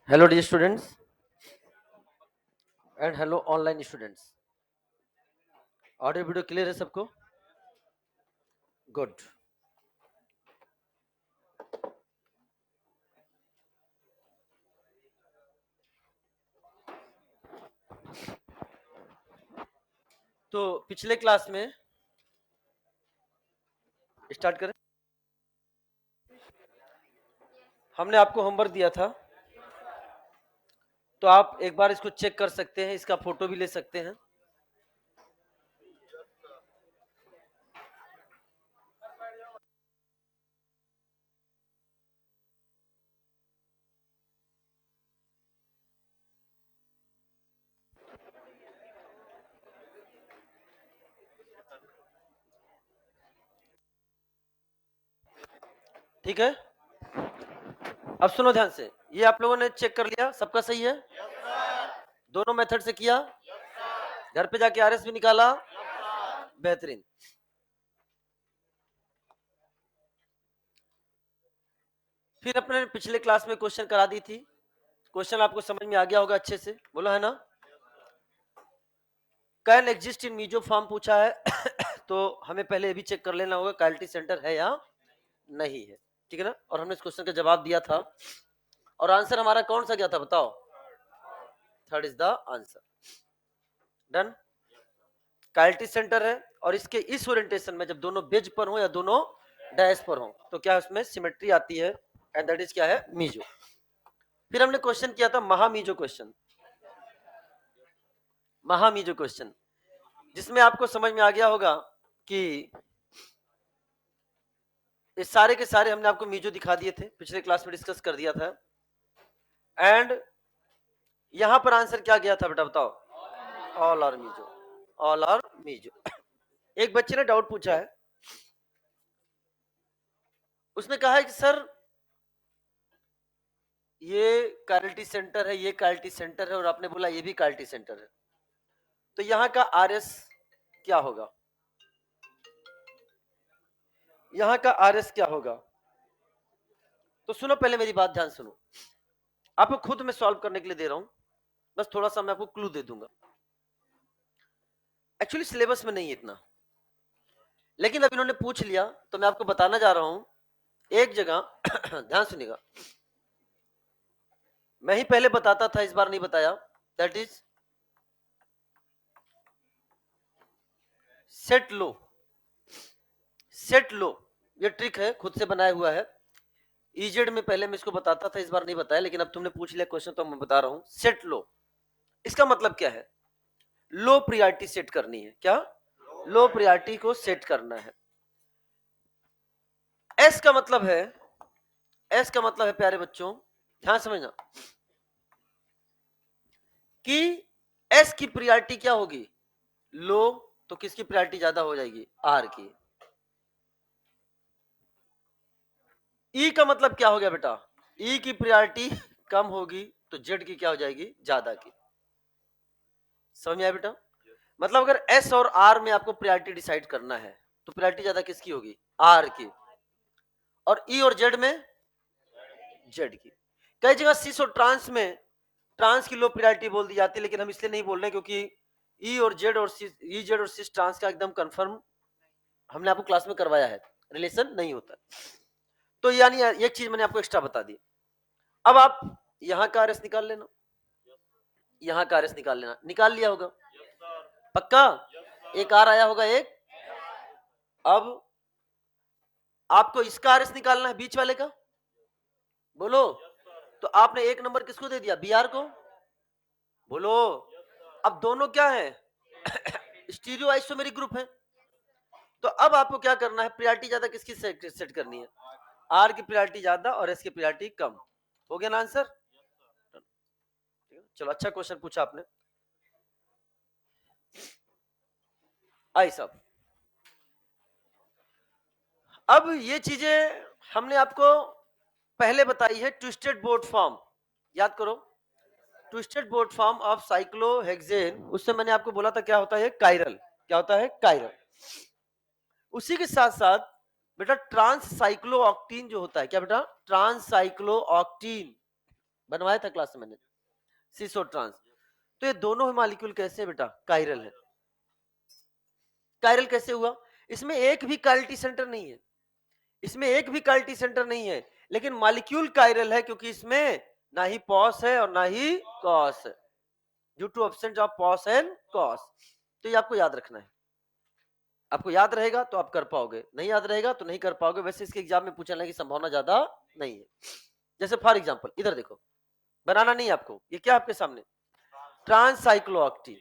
Hello dear students and hello online students. Audio video clear है सबको? Good. तो पिछले क्लास में स्टार्ट करें। हमने आपको होमवर्क दिया था, तो आप एक बार इसको चेक कर सकते हैं, इसका फोटो भी ले सकते हैं। ठीक है, अब सुनो ध्यान से। ये आप लोगों ने चेक कर लिया, सबका सही है? दोनों मेथड से किया? घर पे जाके आरएस भी निकाला? बेहतरीन। फिर अपने पिछले क्लास में क्वेश्चन करा दी थी, क्वेश्चन आपको समझ में आ गया होगा अच्छे से, बोलो है ना? Can exist in meso form पूछा है तो हमें पहले ये भी चेक कर लेना होगा क्वालिटी सेंटर है या नहीं है, ठीक है ना? और हमने इस क्वेश्चन का जवाब दिया था और आंसर हमारा कौन सा गया था बताओ? Third is the answer. Done. Quality centre है और इसके इस ओरिएंटेशन में जब दोनों बेज पर हो या दोनों डैश पर हो तो क्या उसमें सिमेट्री आती है, एंड दैट इज क्या है? मीजो। फिर हमने क्वेश्चन किया था महामीजो क्वेश्चन, महामीजो क्वेश्चन, जिसमें आपको समझ में आ गया होगा कि ये सारे के सारे हमने आपको मीजो दिखा दिए थे, पिछले क्लास में डिस्कस कर दिया था। एंड यहां पर आंसर क्या गया था बेटा बताओ? All are meso, all are meso. एक बच्चे ने डाउट पूछा है, उसने कहा है कि सर ये क्वालिटी सेंटर है, ये क्वालिटी सेंटर है, और आपने बोला ये भी क्वालिटी सेंटर है, तो यहाँ का आरएस क्या होगा? यहाँ का आरएस क्या होगा? तो सुनो, पहले मेरी बात ध्यान सुनो, आपको खुद में सॉल्व करने के लिए दे रहा हूं, बस थोड़ा सा मैं आपको क्लू दे दूंगा। एक्चुअली सिलेबस में नहीं है इतना, लेकिन अब इन्होंने पूछ लिया तो मैं आपको बताना जा रहा हूं एक जगह ध्यान सुनिएगा, मैं ही पहले बताता था, इस बार नहीं बताया। दैट इज सेट लो, सेट लो, ये ट्रिक है, खुद से बनाया हुआ है। इजेड में पहले मैं इसको बताता था, इस बार नहीं बताया, लेकिन अब तुमने पूछ लिया क्वेश्चन तो मैं बता रहा हूं। सेट लो, इसका मतलब क्या है? लो प्रायोरिटी सेट करनी है। क्या? लो प्रायोरिटी को सेट करना है। एस का मतलब है, एस का मतलब है प्यारे बच्चों ध्यान समझना, कि एस की प्रायोरिटी क्या होगी? लो, तो किसकी प्रायोरिटी ज्यादा हो जाएगी? आर की। ई का मतलब क्या हो गया बेटा? ई की प्रायोरिटी कम होगी तो जेड की क्या हो जाएगी? ज्यादा की। समझ में आया बेटा? मतलब अगर एस और आर में आपको प्रायोरिटी डिसाइड करना है तो प्रायोरिटी ज्यादा किसकी होगी? आर की। और ई और जेड में जेड की। कई जगह सिस और ट्रांस में ट्रांस की लो प्रायोरिटी बोल दी जाती है, लेकिन हम इसलिए नहीं बोल रहे क्योंकि ई और जेड और सिस, ई जेड और सिस ट्रांस का एकदम कंफर्म हमने आपको क्लास में करवाया है, रिलेशन नहीं होता। तो यानी एक चीज मैंने आपको एक्स्ट्रा बता दी। अब आप यहां का आरएस निकाल लेना, यहां का आरएस निकाल लेना, निकाल लिया होगा पक्का? एक आर आया होगा एक। अब आपको इसका आरएस निकालना है, बीच वाले का, बोलो। तो आपने एक नंबर किसको दे दिया? बी आर को, बोलो। अब दोनों क्या है? स्टीरियो आइसोमेरिक ग्रुप है। तो अब आपको क्या करना है? प्रायोरिटी ज्यादा किसकी सेट करनी है? आर की प्रायोरिटी ज्यादा और एस की प्रायोरिटी कम। हो गया ना आंसर? चलो, अच्छा क्वेश्चन पूछा आपने। आई साहब, अब ये चीजें हमने आपको पहले बताई है, ट्विस्टेड बोर्ड फॉर्म याद करो। Twisted board form of cyclohexane, उससे मैंने आपको बोला था क्या होता है? कायरल। क्या होता है? कायरल। उसी के साथ साथ बेटा ट्रांस साइक्लोऑक्टीन जो होता है, क्या बेटा? ट्रांस साइक्लोऑक्टीन, बनवाया था क्लास में मैंने, सिस और ट्रांस। तो ये दोनों ही मॉलिक्यूल कैसे है बेटा, कायरल है। कायरल कैसे हुआ, इसमें एक भी कायरल्टी सेंटर नहीं है, इसमें एक भी कायरल्टी सेंटर नहीं है, लेकिन मॉलिक्यूल कायरल है क्योंकि इसमें ना ही पॉस है और ना ही कॉस है, due to absence of POS and COS. तो ये आपको याद रखना है, आपको याद रहेगा तो आप कर पाओगे, नहीं याद रहेगा तो नहीं कर पाओगे। वैसे इसके एग्जाम में पूछने की संभावना ज्यादा नहीं है। जैसे फॉर एग्जांपल इधर देखो, बनाना नहीं आपको, ये क्या आपके सामने, ट्रांससाइक्लोऑक्टीन।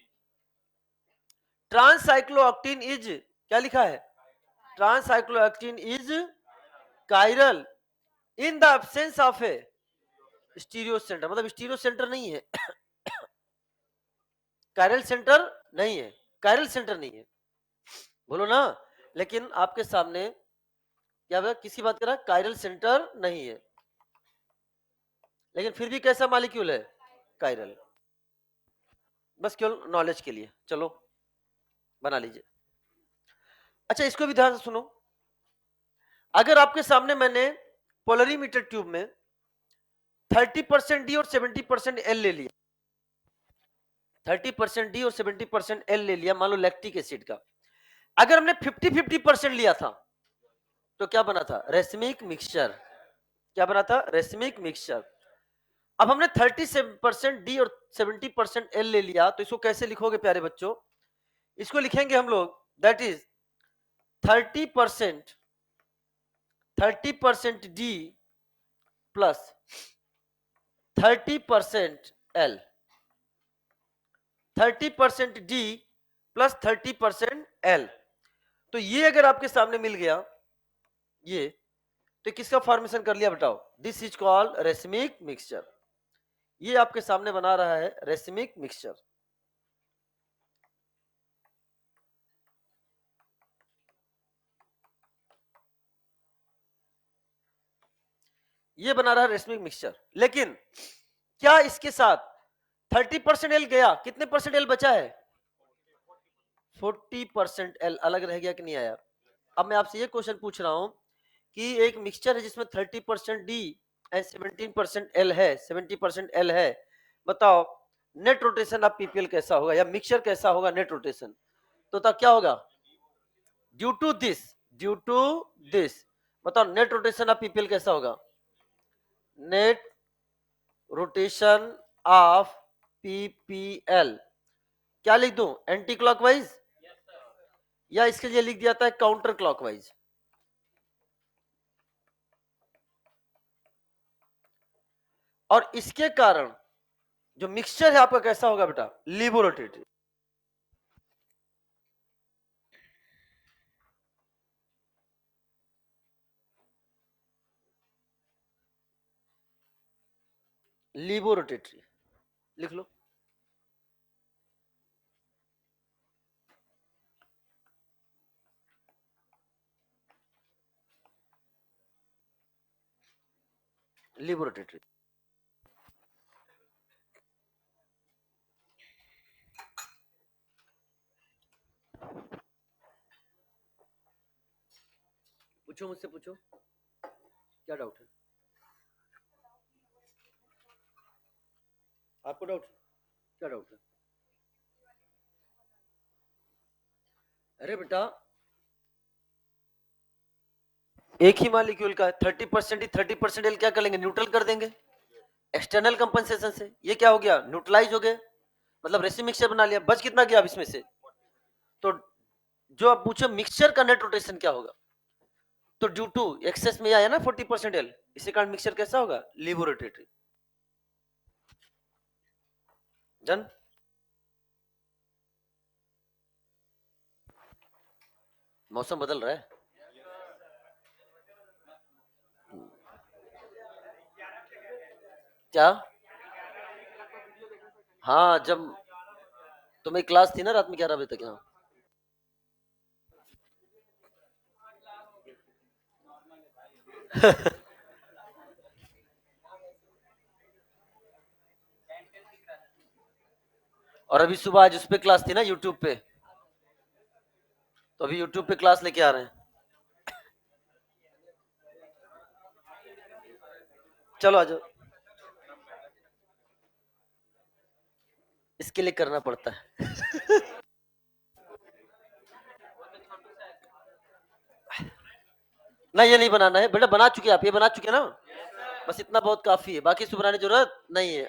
ट्रांससाइक्लोऑक्टीन इज, क्या लिखा है, transcyclooctene is chiral in the absence of a stereo centre, मतलब स्टीरियो सेंटर नहीं है, कायरल सेंटर नहीं है, कायरल सेंटर नहीं है, बोलो ना। लेकिन आपके सामने क्या बोला, किसी बात करा, कायरल सेंटर नहीं है, लेकिन फिर भी कैसा मॉलिक्यूल है, कायरल। बस केवल नॉलेज के लिए, चलो बना लीजिए। अच्छा इसको भी ध्यान से सुनो, अगर आपके सामने मैंने पोलरीमीटर ट्यूब में 30% डी और 70% एल ले लिया, 30% डी और 70% एल ले लिया, मान लो लैक्टिक एसिड का, अगर हमने 50-50% लिया था तो क्या बना था, रेसमिक मिक्सचर। क्या बना था, रेसमिक मिक्सचर। अब हमने 30% डी और 70% एल ले लिया, तो इसको कैसे लिखोगे प्यारे बच्चों, इसको लिखेंगे हम लोग, that is 30% D plus 30% L, 30% D plus 30% L. तो ये अगर आपके सामने मिल गया, ये तो किसका फॉर्मेशन कर लिया बताओ, this is called racemic mixture. ये आपके सामने बना रहा है रेसमिक मिक्सचर। ये बना रहा है रेसमिक मिक्सचर, लेकिन क्या इसके साथ 30% एल गया, कितने परसेंट एल बचा है, 40% एल अलग रह गया कि नहीं आया। अब मैं आपसे ये क्वेश्चन पूछ रहा हूं कि एक मिक्सचर है जिसमें 30% डी एंड 17% एल है, 70% एल है, बताओ नेट रोटेशन ऑफ पीपीएल कैसा होगा, या मिक्सचर कैसा होगा नेट रोटेशन, तो तब क्या होगा, due to this, due to this, बताओ नेट रोटेशन ऑफ पीपीएल कैसा होगा, नेट रोटेशन ऑफ पीपीएल क्या लिख दूं, एंटी क्लॉकवाइज, या इसके लिए लिख दिया था काउंटर क्लॉकवाइज। और इसके कारण जो मिक्सचर है आपका कैसा होगा बेटा, लिबोरोटेटरी। लिबोरोटेटरी लिख लो, लिबोरोटेटरी। पूछो मुझसे, पूछो क्या डाउट है, आपको डाउट, क्या डाउट है। अरे बेटा एक ही मॉलिक्यूल का 30% ही 30% एल क्या कर लेंगे, न्यूट्रल कर देंगे एक्सटर्नल कंपनसेशन से। ये क्या हो गया, न्यूट्रलाइज हो गए, मतलब रेसिम मिक्सचर बना लिया। बच कितना गया अब इसमें से, तो जो आप पूछो मिक्सचर का नेट रोटेशन क्या होगा, तो ड्यू टू एक्सेस में आया ना 40% एल, इसी कारण मिक्सचर कैसा होगा, लिबोरोटेटरी। डन। मौसम बदल रहा है, क्या, हाँ जब तुम्हें क्लास थी ना रात में 11 बजे तक यहाँ। और अभी सुबह आज उस पे क्लास थी ना यूट्यूब पे, तो अभी यूट्यूब पे क्लास लेके आ रहे हैं। चलो आ जाओ। इसके लिए करना पड़ता है। ना ये नहीं बनाना है बेटा, बना चुके आप, ये बना चुके ना, बस इतना बहुत काफी है, बाकी इसको बनाने की जरूरत नहीं है।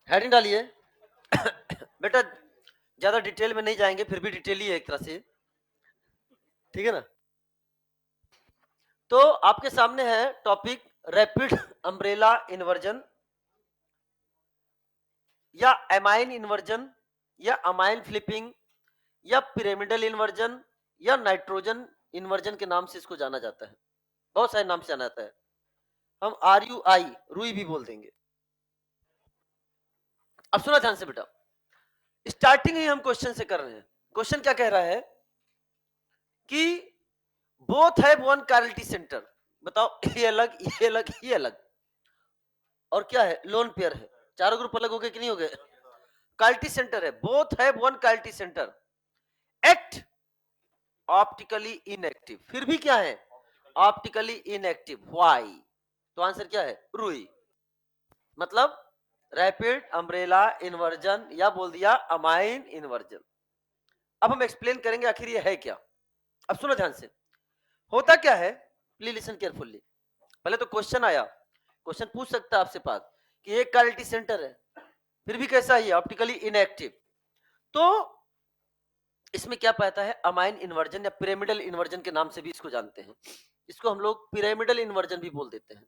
हेडिंग डालिए। बेटा ज्यादा डिटेल में नहीं जाएंगे, फिर भी डिटेल ही है एक तरह से, ठीक है ना। तो आपके सामने है टॉपिक रैपिड अम्ब्रेला इन्वर्जन या एमाइन इन्वर्जन या अमाइन फ्लिपिंग या पिरामिडल इन्वर्जन या नाइट्रोजन इन्वर्जन के नाम से इसको जाना जाता है, बहुत सारे नाम से जाना जाता है। हम RUI रुई भी बोल देंगे। अब सुना ध्यान से बेटा, स्टार्टिंग ही हम क्वेश्चन से कर रहे हैं। क्वेश्चन क्या कह रहा है कि both have one chirality centre. बताओ, ये अलग ये अलग ये अलग, और क्या है, लोन पेयर है। चारों ग्रुप अलग हो गए कि नहीं हो गए? कायरलिटी सेंटर है, both have one chirality centre, act optically inactive. फिर भी क्या है, ऑप्टिकली इनएक्टिव। व्हाई? तो आंसर क्या है, रुई। मतलब रैपिड अम्ब्रेला इन्वर्जन या बोल दिया अमाइन इन्वर्जन। अब हम एक्सप्लेन करेंगे आखिर ये है क्या। अब सुनो ध्यान से, होता क्या है, प्लीज लिसन केयरफुल्ली। पहले तो क्वेश्चन आया, क्वेश्चन पूछ सकता है आपसे पास कि एक कायरलिटी सेंटर है, फिर भी कैसा है, ऑप्टिकली इनएक्टिव। तो इसमें क्या पाता है, अमाइन इन्वर्जन या पिरामिडल इन्वर्जन के नाम से भी इसको जानते हैं। इसको हम लोग पिरामिडल इन्वर्जन भी बोल देते हैं,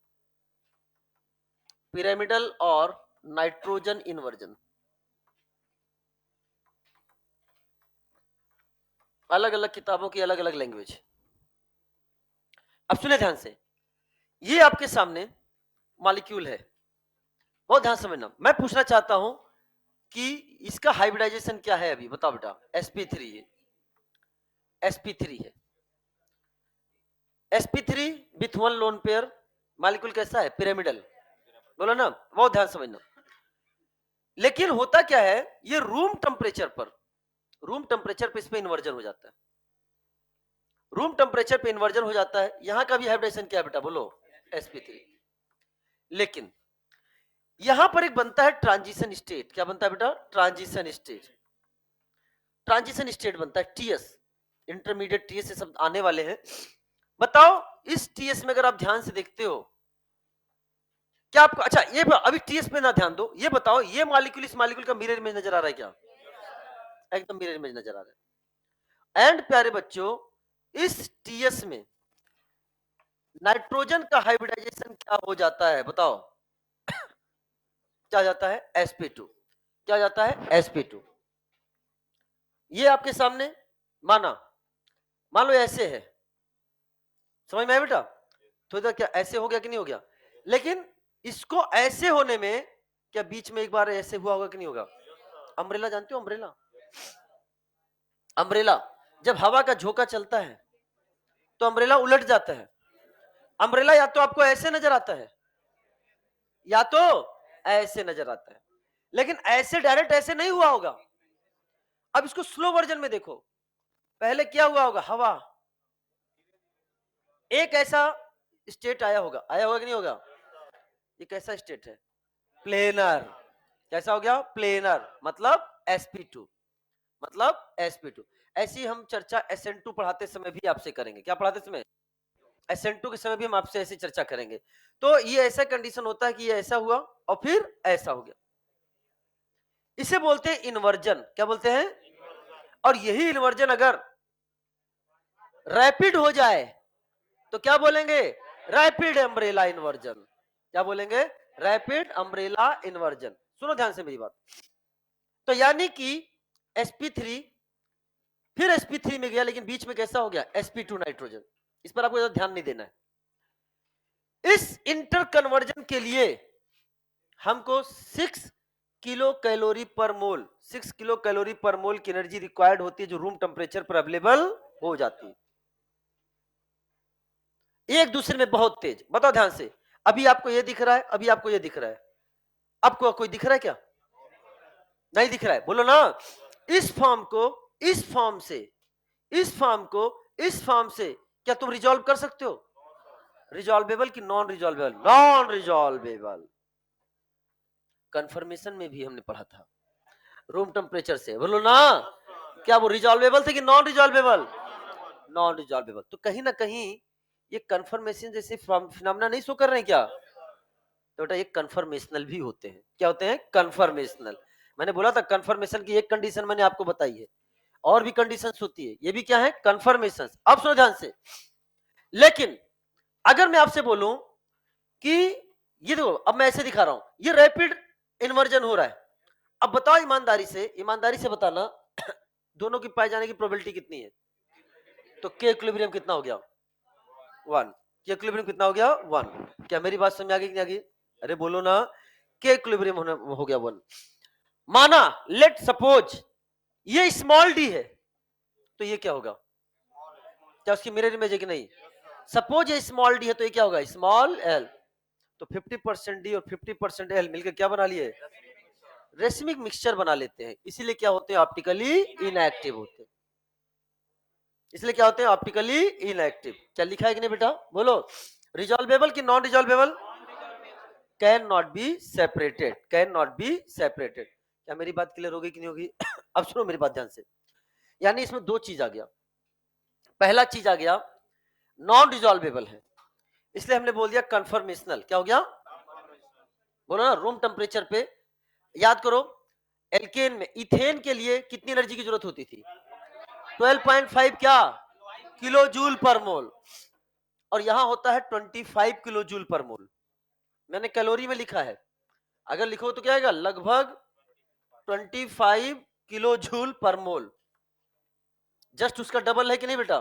पिरामिडल और नाइट्रोजन इन्वर्जन। अलग अलग किताबों की अलग अलग लैंग्वेज। अब सुने ध्यान से, ये आपके सामने मॉलिक्यूल है, बहुत ध्यान समझना। मैं पूछना चाहता हूं कि इसका हाइब्रिडाइजेशन क्या है अभी, बताओ बेटा। sp3 है, sp3 है, sp3 with one lone pair. Molecule कैसा है, पिरामिडल। बोलो ना, बहुत ध्यान समझना। लेकिन होता क्या है, ये रूम टेम्परेचर पर इस पे इन्वर्जन हो जाता है। रूम टेम्परेचर पे इन्वर्जन हो जाता है। यहां का भी हाइब्रिडेशन क्या है बेटा, बोलो, sp3। लेकिन यहां पर एक बनता है ट्रांजिशन स्टेट। क्या बनता है बेटा, ट्रांजिशन स्टेट। ट्रांजिशन स्टेट बनता है TS, इंटरमीडिएट TS से शब्द आने वाले हैं। बताओ, इस TS में अगर आप ध्यान से देखते हो, क्या आपको, अच्छा ये अभी TS पे ना ध्यान दो, ये बताओ, ये मॉलिक्यूल इस मॉलिक्यूल का मिरर इमेज नजर आ रहा है क्या? एकदम मिरर इमेज नजर आ रहा है। एंड प्यारे बच्चों, इस TS में नाइट्रोजन का हाइब्रिडाइजेशन क्या हो जाता है, बताओ। क्या जाता है, sp2। क्या जाता है, sp2। ये आपके सामने माना, मान लो ऐसे है, समझ में आया बेटा? तो इधर क्या ऐसे हो गया कि नहीं हो गया? लेकिन इसको ऐसे होने में क्या बीच में एक बार ऐसे हुआ होगा कि नहीं होगा? अम्ब्रेला जानते हो, अम्ब्रेला? अम्ब्रेला जब हवा का झोंका चलता है तो अम्ब्रेला उलट जाता है। अम्ब्रेला या तो आपको ऐसे नजर आता है या तो ऐसे नजर आता है, लेकिन ऐसे डायरेक्ट ऐसे नहीं हुआ होगा। अब इसको स्लो वर्जन में देखो, पहले क्या हुआ होगा, हवा, एक ऐसा स्टेट आया होगा कि नहीं होगा? ये कैसा स्टेट है, प्लेनर। कैसा हो गया, प्लेनर, मतलब sp2, मतलब sp2। ऐसी हम चर्चा SN2 पढ़ाते समय भी आपसे करेंगे। क्या पढ़ाते समय, SN2 के समय भी हम आपसे ऐसी चर्चा करेंगे। तो ये ऐसा कंडीशन होता है कि ये ऐसा हुआ और फिर ऐसा हो गया, इसे बोलते हैं इन्वर्जन। क्या बोलते हैं? और यही इन्वर्जन अगर रैपिड हो जाए तो क्या बोलेंगे, रैपिड अम्ब्रेला इन्वर्जन। क्या बोलेंगे, रैपिड अम्ब्रेला इन्वर्जन। सुनो ध्यान से मेरी बात। तो यानी कि sp3 फिर sp3 में गया, लेकिन बीच में कैसा हो गया, sp2 नाइट्रोजन। इस पर आपको ज्यादा ध्यान नहीं देना है। इस इंटर कन्वर्जन के लिए हमको 6 किलो कैलोरी पर मोल, 6 किलो कैलोरी पर मोल की एनर्जी रिक्वायर्ड होती है, जो रूम टेम्परेचर पर अवेलेबल हो जाती है, एक दूसरे में बहुत तेज। बताओ ध्यान से, अभी आपको ये दिख रहा है, अभी आपको ये दिख रहा है, आपको कोई दिख रहा है क्या? नहीं दिख रहा है, बोलो ना। इस फॉर्म को इस फॉर्म से, इस फॉर्म को इस फॉर्म से क्या तुम रिजॉल्व कर सकते हो? रिजॉल्वेबल कि नॉन रिजॉल्वेबल? नॉन रिजॉल्वेबल। कंफर्मेशन में भी हमने पढ़ा था रूम टेम्परेचर से, बोलो ना, क्या वो रिजॉल्वेबल थे कि नॉन रिजॉल्वेबल? नॉन रिजॉल्वेबल। तो कहीं ना कहीं ये कंफर्मेशन जैसे फिनोमेना नहीं शो कर रहे हैं क्या? तो बेटा ये कंफर्मेशनल भी होते हैं। क्या होते हैं? कंफर्मेशनल। मैंने बोला था कंफर्मेशन की एक कंडीशन मैंने आपको बताई है, और भी कंडीशंस होती है, ये भी क्या है? कंफर्मेशन। अब सुनो ध्यान से। लेकिन अगर मैं आपसे बोलूं कि ये देखो, अब मैं ऐसे दिखा रहा हूं, ये रैपिड इन्वर्जन हो रहा है। अब बताओ ईमानदारी से बताना, दोनों की पाए जाने की प्रोबेबिलिटी कितनी है? तो के इक्विलिब्रियम कितना हो गया? 1। के इक्विलिब्रियम कितना हो गया? 1। क्या मेरी बात समझ आ गई कि नहीं आ गई? अरे बोलो ना, के इक्विलिब्रियम हो गया 1। माना, लेट सपोज ये स्मॉल डी है, तो ये क्या होगा? क्या उसकी मिरर इमेज है कि नहीं? सपोज ये स्मॉल डी है तो ये क्या होगा? Small L. तो 50% डी और 50% एल मिलकर क्या बना लिए? रेसिमिक मिक्सचर बना लेते हैं। इसीलिए क्या होते हैं? ऑप्टिकली इनएक्टिव होते हैं। इसलिए क्या होते हैं? Optically inactive. क्या लिखा है कि नहीं बेटा? बोलो, रिजॉल्वेबल कि non resolvable? Can not be separated, can not be separated. क्या मेरी बात क्लियर हो गई कि नहीं होगी? अब सुनो मेरी बात ध्यान से। यानी इसमें दो चीज आ गया। पहला चीज आ गया, नॉन रिजॉल्वेबल है, इसलिए हमने बोल दिया कंफर्मेशनल। क्या हो गया? बोलो ना, रूम टेम्परेचर पे। याद करो, एल्केन में, इथेन के लिए कितनी एनर्जी की जरूरत होती थी? 12.5 क्या किलो जूल पर मोल, और यहां होता है 25 किलो जूल पर मोल। मैंने कैलोरी में लिखा है, अगर लिखो तो क्या आएगा? लगभग 25 किलो जूल पर मोल। जस्ट उसका डबल है कि नहीं बेटा?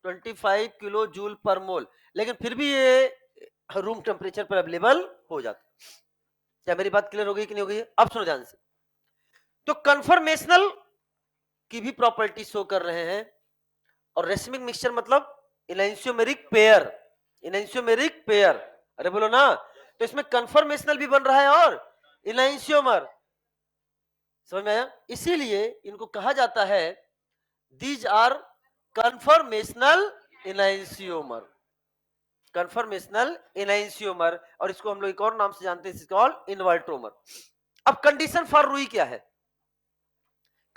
25 किलो जूल पर मोल। लेकिन फिर भी ये रूम टेम्परेचर पर अवेलेबल हो जाता है। क्या मेरी बात क्लियर हो गई कि नहीं हो गई? अब सुनो ध्यान से। तो कंफर्मेशनल की भी प्रॉपर्टी शो कर रहे हैं, और रेसिमिक मिक्सचर मतलब इनैंशियोमेरिक पेयर, इनैंशियोमेरिक पेयर। अरे बोलो ना, तो इसमें कंफर्मेशनल भी बन रहा है और इनैंशियोमर। समझ में आया? इसीलिए इनको कहा जाता है दीज आर कंफर्मेशनल इनैंशियोमर, कंफर्मेशनल इनैंशियोमर। और इसको हम लोग एक और नाम से जानते हैं, कॉल्ड इन्वर्टोमर। अब कंडीशन फॉर रूई क्या है?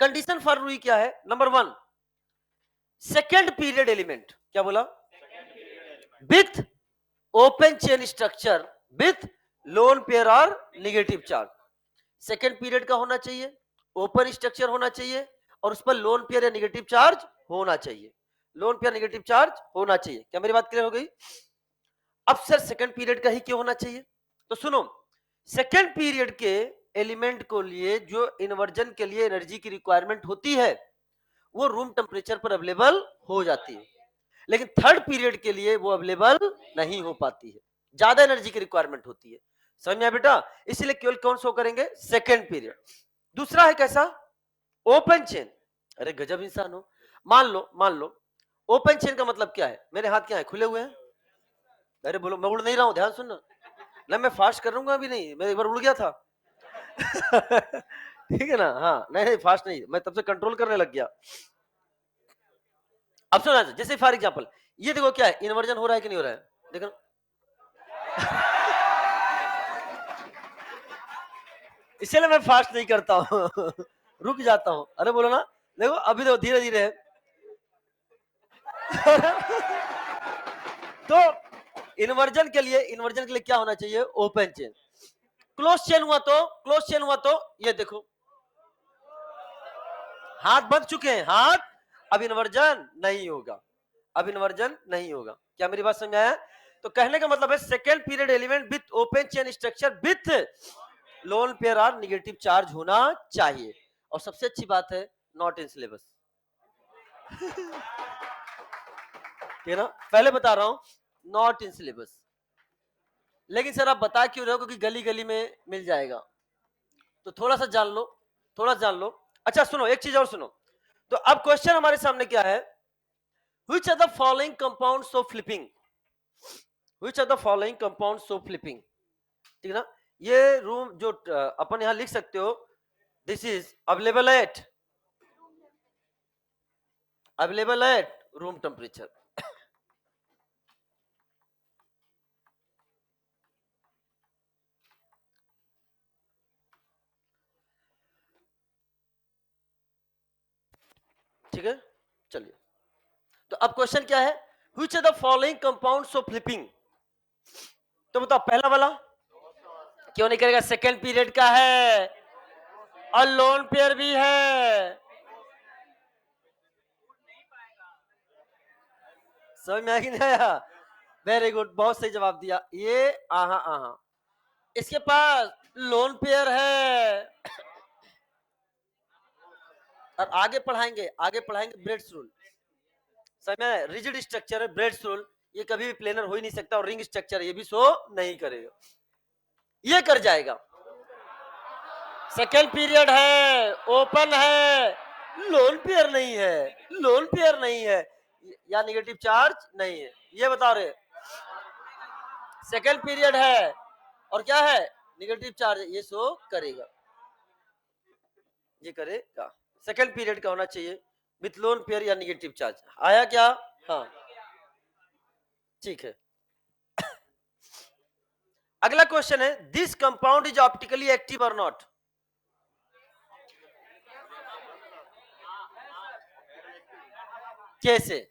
कंडीशन फॉर रूई क्या है? Number 1, second period element. क्या बोला? With open chain structure with lone pair और नेगेटिव चार्ज। सेकेंड पीरियड का होना चाहिए, ओपन स्ट्रक्चर होना चाहिए, और उस पर लोन पेयर या नेगेटिव चार्ज होना चाहिए। लोन पेयर नेगेटिव चार्ज होना चाहिए। क्या मेरी बात क्लियर हो गई? अब सर सेकेंड पीरियड का ही क्यों होना चाहिए? तो सुनो, सेकेंड पीरियड के एलिमेंट को लिए जो इन्वर्जन के लिए एनर्जी की रिक्वायरमेंट होती है, वो रूम टेम्परेचर पर अवेलेबल हो जाती है। लेकिन थर्ड पीरियड के लिए वो अवेलेबल नहीं हो पाती है, ज्यादा एनर्जी की रिक्वायरमेंट होती है। समझ में आया बेटा? इसलिए केवल कौन शो करेंगे? Second period. दूसरा है कैसा? Open chain. अरे गजब इंसान हो। मान लो ओपन चेन का मतलब क्या है? मेरे हाथ क्या है? खुले हुए हैं। अरे बोलो, मैं उड़ नहीं रहा हूं, ध्यान सुनना ना, मैं फास्ट कर लूंगा अभी नहीं, मैं एक बार उड़ गया था। ठीक है ना? हाँ, नहीं फास्ट नहीं, मैं तब से कंट्रोल करने लग गया। अब सुना, जैसे फॉर एग्जांपल ये देखो, क्या है? इन्वर्जन हो रहा है कि नहीं हो रहा है? देखो इसलिए मैं फास्ट नहीं करता हूँ। रुक जाता हूँ। अरे बोलो ना, देखो अभी देखो धीरे धीरे। तो इन्वर्जन के लिए क्या होना चाहिए? Open chain. क्लोज चेन हुआ तो ये देखो, हाथ बंध चुके हैं, हाथ। अब इन्वर्जन नहीं होगा, अब इन्वर्जन नहीं होगा। क्या मेरी बात समझ आया? तो कहने का मतलब है second period element with open chain structure with lone pair और नेगेटिव चार्ज होना चाहिए। और सबसे अच्छी बात है, नॉट इन सिलेबस। ठीक है ना? पहले बता रहा हूं, नॉट इन सिलेबस। लेकिन सर आप बता क्यों रहे हो? क्योंकि गली गली में मिल जाएगा, तो थोड़ा सा जान लो, थोड़ा जान लो। अच्छा सुनो, एक चीज और सुनो। तो अब क्वेश्चन हमारे सामने क्या है? Which are the following compounds of flipping? Which are the following compounds of flipping? ठीक है ना? ये रूम जो अपन यहां लिख सकते हो, this is available at room temperature. ठीक है, चलिए। तो अब क्वेश्चन क्या है, which are the following compounds of flipping. तो बताओ पहला वाला क्यों नहीं करेगा, सेकेंड पीरियड का है और लोन पेयर भी है। समझ में आ नहीं आया? वेरी गुड, बहुत सही जवाब दिया। ये आहा आहा, इसके पास लोन पेयर है। और आगे पढ़ाएंगे ब्रेड्स रूल। समझ में, रिजिड स्ट्रक्चर है ब्रेड्स रूल, ये कभी भी प्लेनर हो ही नहीं सकता, और रिंग स्ट्रक्चर ये भी शो नहीं करेगा, ये कर जाएगा। सेकेंड पीरियड है, ओपन है, लोन पेयर नहीं है, लोन पेयर नहीं है या नेगेटिव चार्ज नहीं है, ये बता रहे। सेकेंड पीरियड है और क्या है, नेगेटिव चार्ज, ये शो करेगा, ये करेगा। सेकेंड पीरियड का होना चाहिए विथ लोन पेयर या नेगेटिव चार्ज। आया क्या? हाँ, ठीक है। अगला क्वेश्चन है, this compound is optically active और नॉट। कैसे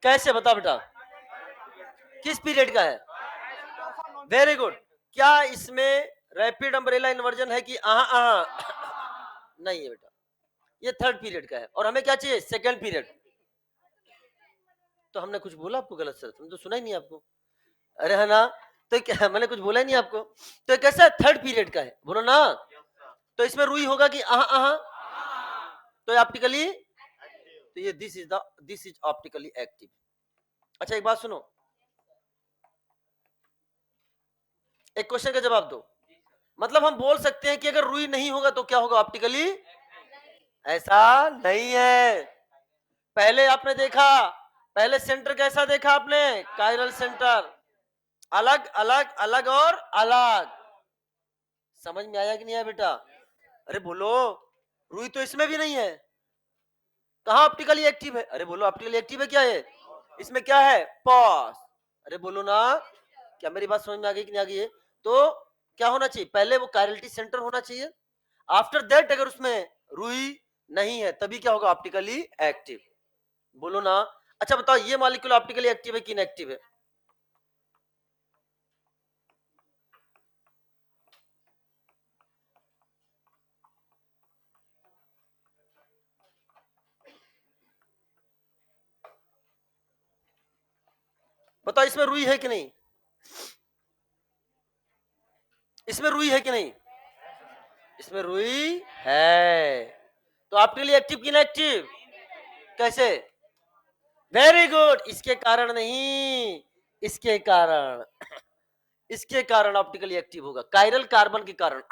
कैसे बताओ बेटा, किस पीरियड का है? Very good. क्या इसमें रैपिड अम्ब्रेला इन्वर्जन है कि नहीं है बेटा, ये थर्ड पीरियड का है और हमें क्या चाहिए, सेकंड पीरियड। तो हमने कुछ बोला आपको गलत सर? तुम तो सुना ही नहीं आपको। अरे है ना, तो क्या मैंने कुछ बोला ही नहीं आपको? तो कैसा थर्ड पीरियड का है, बोलो ना। तो इसमें रुई होगा कि तो ऑप्टिकली, तो ये दिस इज ऑप्टिकली एक्टिव। अच्छा एक बात सुनो, एक क्वेश्चन का जवाब दो। मतलब हम बोल सकते हैं कि अगर रुई नहीं होगा तो क्या होगा, ऑप्टिकली? ऐसा नहीं है। पहले आपने देखा, पहले सेंटर कैसा देखा आपने, कायरल सेंटर, अलग अलग अलग और अलग। समझ में आया कि नहीं आया बेटा? अरे बोलो, रुई तो इसमें भी नहीं है, कहा ऑप्टिकली एक्टिव है? अरे बोलो ऑप्टिकली एक्टिव है क्या है, इसमें क्या है, पॉज। अरे बोलो ना, क्या मेरी बात समझ में आ गई कि नहीं आ गई है? तो क्या होना चाहिए, पहले वो कायरलिटी सेंटर होना चाहिए, आफ्टर दैट अगर उसमें रुई नहीं है तभी क्या होगा, ऑप्टिकली एक्टिव। बोलो ना। अच्छा बताओ, ये मॉलिक्यूल ऑप्टिकली एक्टिव है कि इनएक्टिव है? बताओ इसमें रुई है कि नहीं, इसमें रुई है कि नहीं? इसमें रुई है, तो ऑप्टिकली एक्टिव कि इनएक्टिव? कैसे? वेरी गुड, इसके कारण नहीं, इसके कारण, इसके कारण ऑप्टिकली एक्टिव होगा, कायरल कार्बन के कारण।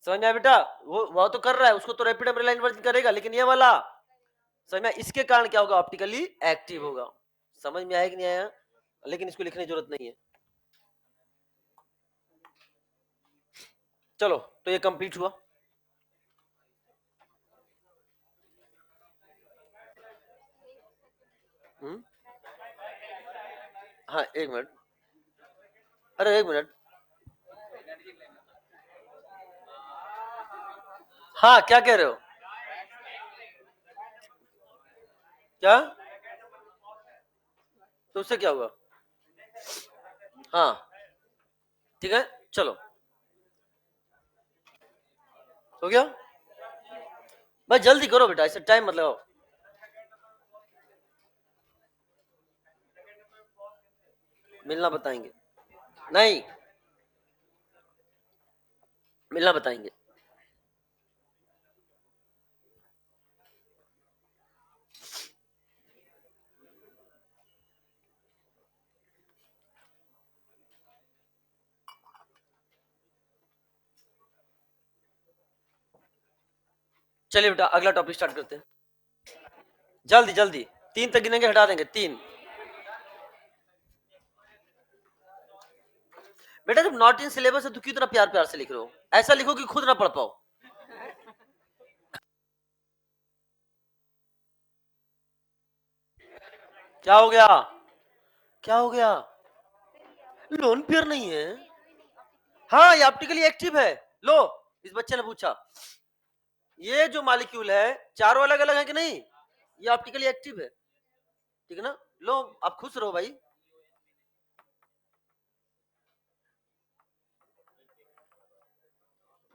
समझ में आया बेटा? वो तो कर रहा है, उसको तो रैपिड अम्ब्रेला इन्वर्जन करेगा, लेकिन ये वाला समझ में, इसके कारण क्या होगा, ऑप्टिकली एक्टिव होगा। समझ में आया कि नहीं आया? लेकिन इसको लिखने की जरूरत नहीं है। चलो, तो ये कंप्लीट हुआ। हाँ एक मिनट, अरे एक मिनट, हाँ क्या कह रहे हो, क्या? तो उससे क्या हुआ? हाँ ठीक है, चलो हो गया। भाई जल्दी करो बेटा, ऐसे टाइम मत लगाओ। मिलना बताएंगे, नहीं मिलना बताएंगे। चलिए बेटा, अगला टॉपिक स्टार्ट करते हैं, जल्दी जल्दी। 3 तक गिनेंगे, हटा देंगे 3। बेटा जब नॉट इन सिलेबस है तो क्यों इतना प्यार प्यार से लिख रहे हो? ऐसा लिखो कि खुद ना पढ़ पाओ। क्या हो गया, क्या हो गया? लोन पेयर नहीं है? हाँ ये ऑप्टिकली एक्टिव है। लो, इस बच्चे ने पूछा, ये जो मॉलिक्यूल है चारों अलग अलग है कि नहीं, ये ऑप्टिकली एक्टिव है, ठीक है ना। लो आप खुश रहो भाई,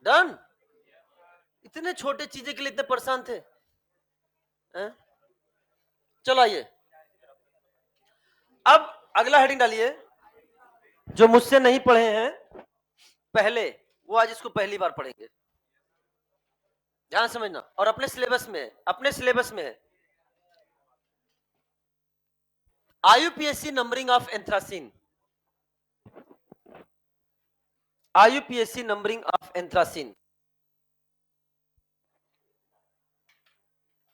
डन। इतने छोटे चीजें के लिए इतने परेशान थे हैं? चलो आइए अब अगला हेडिंग डालिए, जो मुझसे नहीं पढ़े हैं पहले, वो आज इसको पहली बार पढ़ेंगे, ध्यान समझना। और अपने सिलेबस में है, अपने सिलेबस में है आईयूपीएससी numbering of anthracene, आईयूपीएससी numbering of anthracene,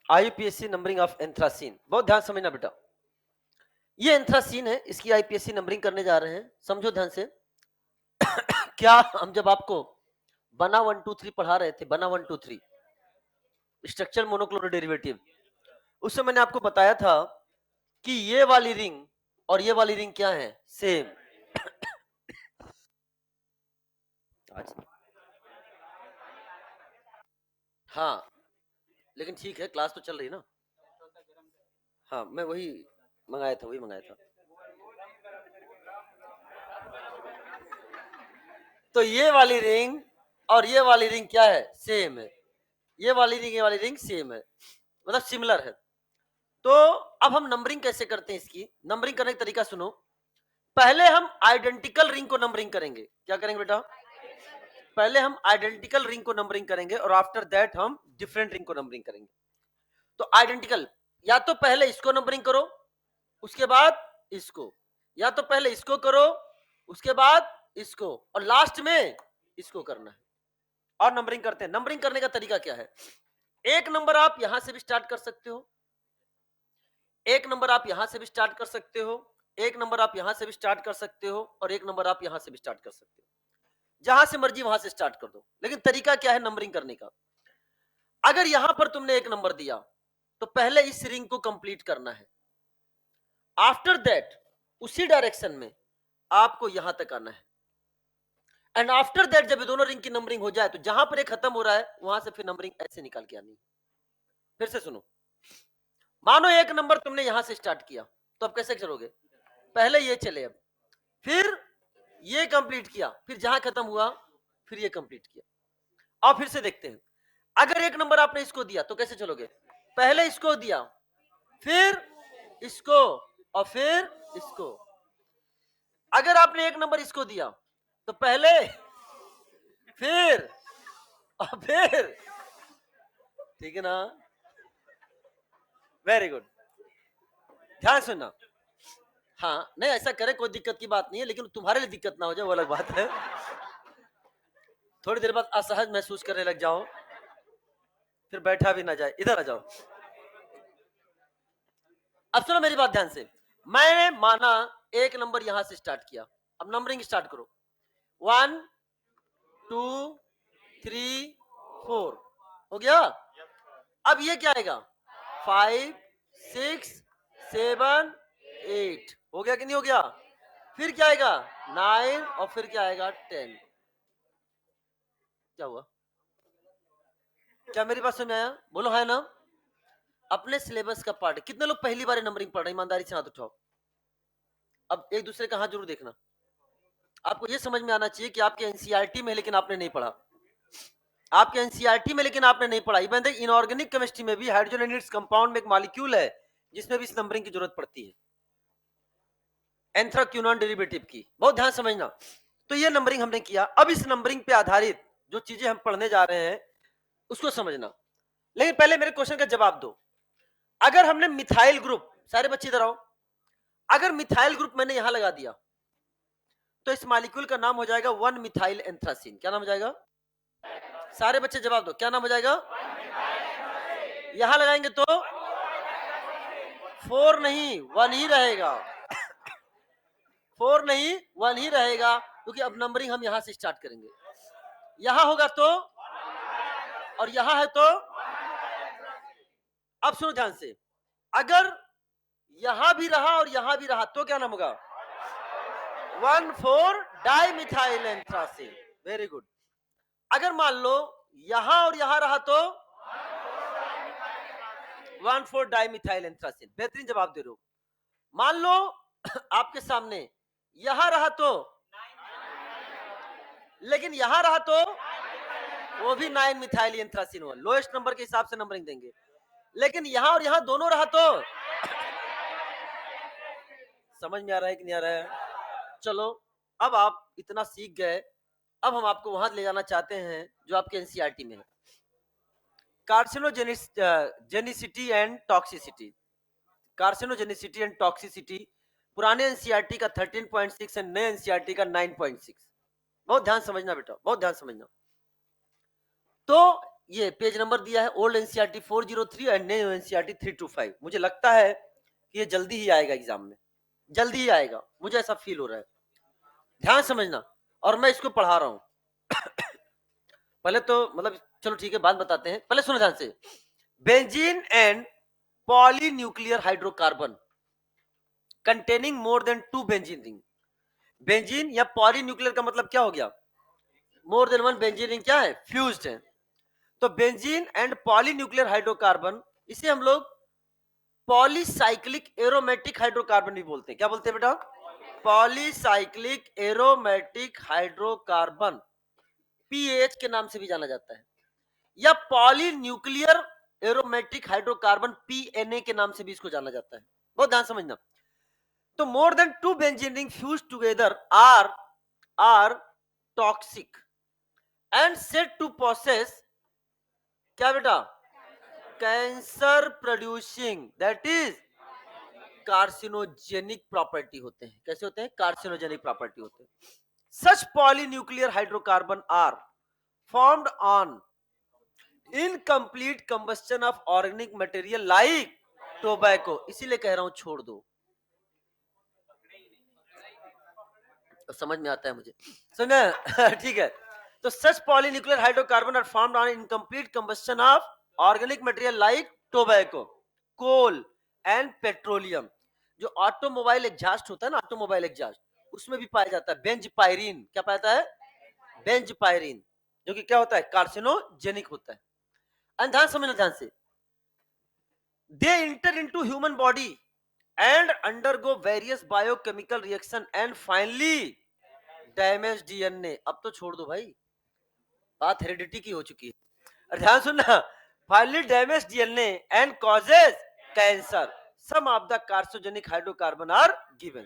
आईयूपीएससी numbering of anthracene, बहुत ध्यान समझना बेटा। ये एंथ्रासिन है, इसकी आईपीएससी नंबरिंग करने जा रहे हैं, समझो ध्यान से। क्या हम जब आपको बना 1 2 3 पढ़ा रहे थे, बना 1 2 3 स्ट्रक्चर मोनोक्लोरो डेरिवेटिव, उस समय मैंने आपको बताया था कि ये वाली रिंग और ये वाली रिंग क्या है, सेम। आज हाँ, लेकिन ठीक है, क्लास तो चल रही ना। हाँ मैं वही मंगाया था, वही मंगाया था। तो ये वाली रिंग और ये वाली रिंग क्या है, सेम है। ये वाली रिंग, ये वाली रिंग सेम है, मतलब सिमिलर है। तो अब हम नंबरिंग कैसे करते हैं, इसकी नंबरिंग करने का तरीका सुनो। पहले हम आइडेंटिकल रिंग को नंबरिंग करेंगे, क्या करेंगे बेटा, पहले हम आइडेंटिकल रिंग को नंबरिंग करेंगे और आफ्टर दैट हम डिफरेंट रिंग को नंबरिंग करेंगे। तो आइडेंटिकल, या तो पहले इसको नंबरिंग करो उसके बाद इसको, या तो पहले इसको करो उसके बाद इसको, और लास्ट में इसको करना है। और नंबरिंग करते हैं। नंबरिंग करने का तरीका क्या है, एक नंबर आप यहां से भी स्टार्ट कर सकते हो, एक नंबर आप यहां से भी स्टार्ट कर सकते हो, एक नंबर आप यहां से भी स्टार्ट कर सकते हो, और एक नंबर आप यहां से भी स्टार्ट कर सकते हो। जहां से मर्जी वहां से स्टार्ट कर दो। लेकिन तरीका क्या है नंबरिंग करने का, अगर यहां पर तुमने एक नंबर दिया तो पहले इस रिंग को कंप्लीट करना है, आफ्टर दैट उसी डायरेक्शन में आपको यहां तक आना है, एंड आफ्टर दैट जब ये दोनों रिंग की नंबरिंग हो जाए तो जहां पर एक खत्म हो रहा है वहां से फिर नंबरिंग ऐसे निकाल के आनी है। फिर से सुनो, मानो एक नंबर तुमने यहां से स्टार्ट किया, तो अब कैसे चलोगे, पहले ये चले, अब फिर ये कंप्लीट किया, फिर जहां खत्म हुआ फिर ये कंप्लीट किया। अब फिर से देखते हैं, अगर एक नंबर आपने इसको दिया तो कैसे चलोगे, पहले इसको दिया फिर इसको और फिर इसको। अगर आपने एक नंबर इसको दिया तो पहले फिर और फिर, ठीक है ना, वेरी गुड, ध्यान सुनना। हाँ नहीं ऐसा करे, कोई दिक्कत की बात नहीं है, लेकिन तुम्हारे लिए दिक्कत ना हो जाए वो अलग बात है। थोड़ी देर बाद असहज महसूस करने लग जाओ, फिर बैठा भी ना जाए, इधर आ जाओ। अब सुनो मेरी बात ध्यान से, मैंने माना एक नंबर यहां से स्टार्ट किया, अब नंबरिंग स्टार्ट करो, 1 2 3 4, हो गया। अब ये क्या आएगा, 5 6 7 8, हो गया कि नहीं हो गया। फिर क्या आएगा 9, और फिर क्या आएगा 10। क्या हुआ, क्या मेरी बात समझ में आया, बोलो है ना। अपने सिलेबस का पार्ट, कितने लोग पहली बार नंबरिंग पढ़ रहे हैं, ईमानदारी से हाथ उठाओ। अब एक दूसरे का हाथ जरूर देखना। आपको ये समझ में आना चाहिए कि आपके एनसीईआरटी में लेकिन आपने नहीं पढ़ा, आपके एनसीईआरटी में लेकिन आपने नहीं पढ़ा। इवन इनऑर्गेनिक केमिस्ट्री में भी हाइड्रोजन एंड इट्स कंपाउंड में एक मॉलिक्यूल है जिसमें भी इस नंबरिंग की जरूरत पड़ती है, एंथ्राक्विनोन डेरिवेटिव की, बहुत ध्यान समझना। तो ये नंबरिंग हमने किया। अब इस नंबरिंग पे आधारित जो चीजें हम पढ़ने जा रहे हैं उसको समझना। लेकिन पहले मेरे क्वेश्चन का जवाब दो, अगर हमने मिथाइल ग्रुप, सारे बच्चे इधर आओ, अगर मिथाइल ग्रुप मैंने यहां लगा दिया तो इस मॉलिक्यूल का नाम हो जाएगा 1 मिथाइल एंथ्रासिन। क्या नाम हो जाएगा, सारे बच्चे जवाब दो, क्या नाम हो जाएगा। यहां लगाएंगे तो 4 नहीं 1 ही रहेगा, 4 नहीं 1 ही रहेगा, क्योंकि अब नंबरिंग हम यहां से स्टार्ट करेंगे। यहां होगा तो, और यहां है तो। अब सुनो ध्यान से, अगर यहां भी रहा और यहां भी रहा तो क्या नाम होगा, 1,4 डाइमिथाइल एंथ्रासिन। Very good. अगर मान लो यहां और यहां रहा तो 1,4 डाइमिथाइल एंथ्रासिन। बेहतरीन जवाब दे रहे हो। मान लो आपके सामने यहां रहा तो, लेकिन यहां रहा तो वो भी 9 मिथाइल एंथ्रासिन हुआ, लोएस्ट नंबर के हिसाब से नंबरिंग देंगे। लेकिन यहां और यहां दोनों रहा तो, समझ में आ रहा है कि नहीं आ रहा है? चलो, अब आप इतना सीख गए, अब हम आपको वहां ले जाना चाहते हैं जो आपके एनसीईआरटी में है, कार्सिनोजेनिसिटी एंड टॉक्सिसिटी। कार्सिनोजेनिसिटी एंड टॉक्सिसिटी पुराने एनसीईआरटी का 13.6 एंड नए एनसीईआरटी का 9.6। बहुत ध्यान समझना बेटा, बहुत ध्यान समझना। तो ये पेज नंबर दिया है, old NCERT 403 and new NCERT 325। मुझे लगता है कि ये जल्दी ही आएगा एग्जाम में, जल्दी ही आएगा, मुझे ऐसा फील हो रहा है। ध्यान समझना, और मैं इसको पढ़ा रहा हूं। पहले तो मतलब चलो ठीक है, बात बताते हैं, पहले सुनो ध्यान से। Benzene and polynuclear hydrocarbon containing more than 2 benzene ring. Benzene या पॉलीन्यूक्लियर का मतलब क्या हो गया? मोर देन 1 बेंजीन रिंग क्या है? फ्यूज्ड है। तो बेंजीन एंड पॉलीन्यूक्लियर हाइड्रोकार्बन, इसे हम लोग पॉलीसाइक्लिक एरोमेटिक हाइड्रोकार्बन भी बोलते हैं। क्या बोलते हैं बेटा? पॉलीसाइक्लिक एरोमेटिक हाइड्रोकार्बन, पीएच के नाम से भी जाना जाता है, या पॉलीन्यूक्लियर एरोमेटिक हाइड्रोकार्बन, पीएनए के नाम से भी इसको जाना जाता है। बहुत ध्यान समझना। तो more than 2 benzene ring fuse together are toxic and said to possess क्या बेटा? Cancer producing, that is carcinogenic property होते हैं। कैसे होते हैं? कार्सिनोजेनिक प्रॉपर्टी होते हैं। Such polynuclear hydrocarbon are formed on incomplete combustion of organic material like tobacco. इसीलिए कह रहा हूं छोड़ दो, समझ में आता है मुझे, सुना? ठीक है। तो such polynuclear hydrocarbon are formed on incomplete combustion of organic material like tobacco, coal and petroleum. जो ऑटोमोबाइल एग्जॉस्ट होता है ना, ऑटोमोबाइल एग्जॉस्ट, उसमें भी पाया जाता है बेंजपायरीन। क्या पाया है? बेंजपायरीन, जो कि क्या होता है? कार्सिनोजेनिक होता है। और ध्यान समझना, ध्यान से। They enter into human body and undergo various biochemical reaction and finally damage DNA। अब तो छोड़ दो भाई, बात हेरिडिटी की हो चुकी है। और ध्यान सुनना, finally damage DNA and causes cancer। some of the carcinogenic hydrocarbon are given।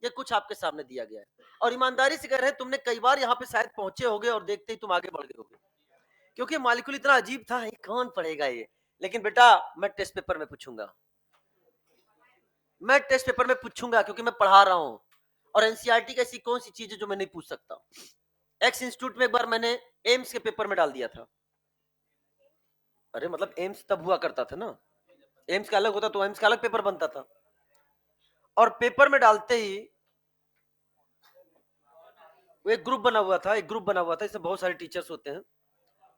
ये कुछ आपके सामने दिया गया है, और ईमानदारी से कह रहे हैं, तुमने कई बार यहाँ पे शायद पहुंचे होगे और देखते ही तुम आगे बढ़ गए होगे, क्योंकि मॉलिक्यूल इतना अजीब था, कौन पढ़ेगा ये। लेकिन बेटा मैं टेस्ट पेपर में पूछूंगा, मैं टेस्ट पेपर में पूछूंगा, क्योंकि मैं पढ़ा रहा हूं। और एनसीईआरटी की ऐसी कौन सी चीज है जो मैं नहीं पूछ सकता? एक्स इंस्टीट्यूट में एक बार मैंने एम्स के पेपर में डाल दिया था। अरे मतलब एम्स तब हुआ करता था ना, एम्स का अलग होता तो एम्स का अलग पेपर बनता था। और पेपर में डालते ही वो एक ग्रुप बना हुआ था, एक ग्रुप बना हुआ था, इसमें बहुत सारे टीचर्स होते हैं।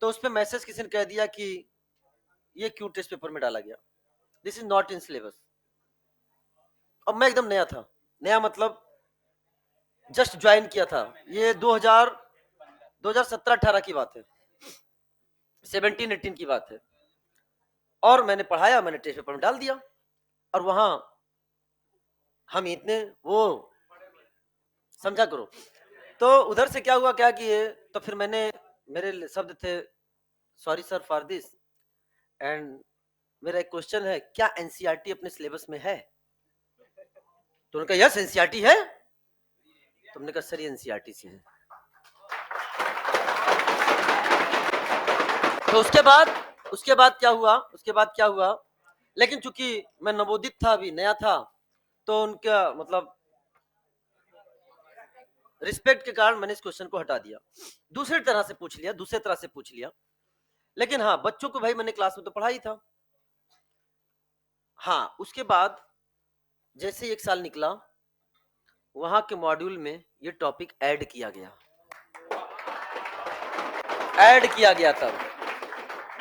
तो उस पर मैसेज किसी ने कह दिया कि ये क्यों टेस्ट पेपर में डाला गया, this is not in syllabus. अब मैं एकदम नया था, नया मतलब जस्ट ज्वाइन किया था, ये 2017-18 की बात है, 17-18 की बात है। और मैंने पढ़ाया, मैंने टेस्ट पेपर में डाल दिया, और वहां हम इतने वो समझा करो। तो उधर से क्या हुआ, क्या किए, तो फिर मैंने, मेरे शब्द थे sorry sir for this, and मेरा एक क्वेश्चन है, क्या एनसीईआरटी अपने सिलेबस में है? तो उन्होंने कहा यस एनसीईआरटी है। तुमने कहा सर ये एनसीईआरटी से है। तो उसके बाद क्या हुआ, लेकिन चूंकि मैं नवोदित था, अभी नया था, तो उनका मतलब रिस्पेक्ट के कारण मैंने इस क्वेश्चन को हटा दिया, दूसरी तरह से पूछ लिया। लेकिन हाँ, बच्चों को भाई मैंने क्लास में तो पढ़ा ही था। हाँ, उसके बाद जैसे एक साल निकला, वहां के मॉड्यूल में ये टॉपिक ऐड किया गया तब,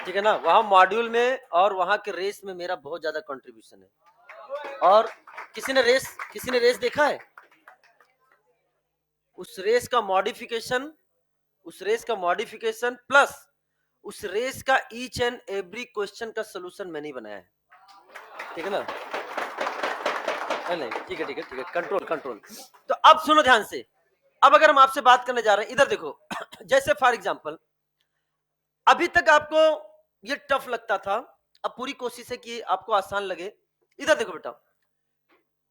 ठीक है ना, वहां मॉड्यूल में, और वहां के रेस में मेरा बहुत ज्यादा कंट्रीब्यूशन है। और किसी ने रेस देखा है? उस रेस का मॉडिफिकेशन प्लस उस रेस का ईच एंड एवरी क्वेश्चन का सोल्यूशन मैंने बनाया है। ठीक है ना? नहीं, ठीक है, ठीक है, ठीक है, कंट्रोल कंट्रोल। तो अब सुनो ध्यान से। अब अगर हम आपसे बात करने जा रहे हैं, इधर देखो। जैसे फॉर एग्जांपल, अभी तक आपको ये टफ लगता था, अब पूरी कोशिश है कि आपको आसान लगे। इधर देखो बेटा,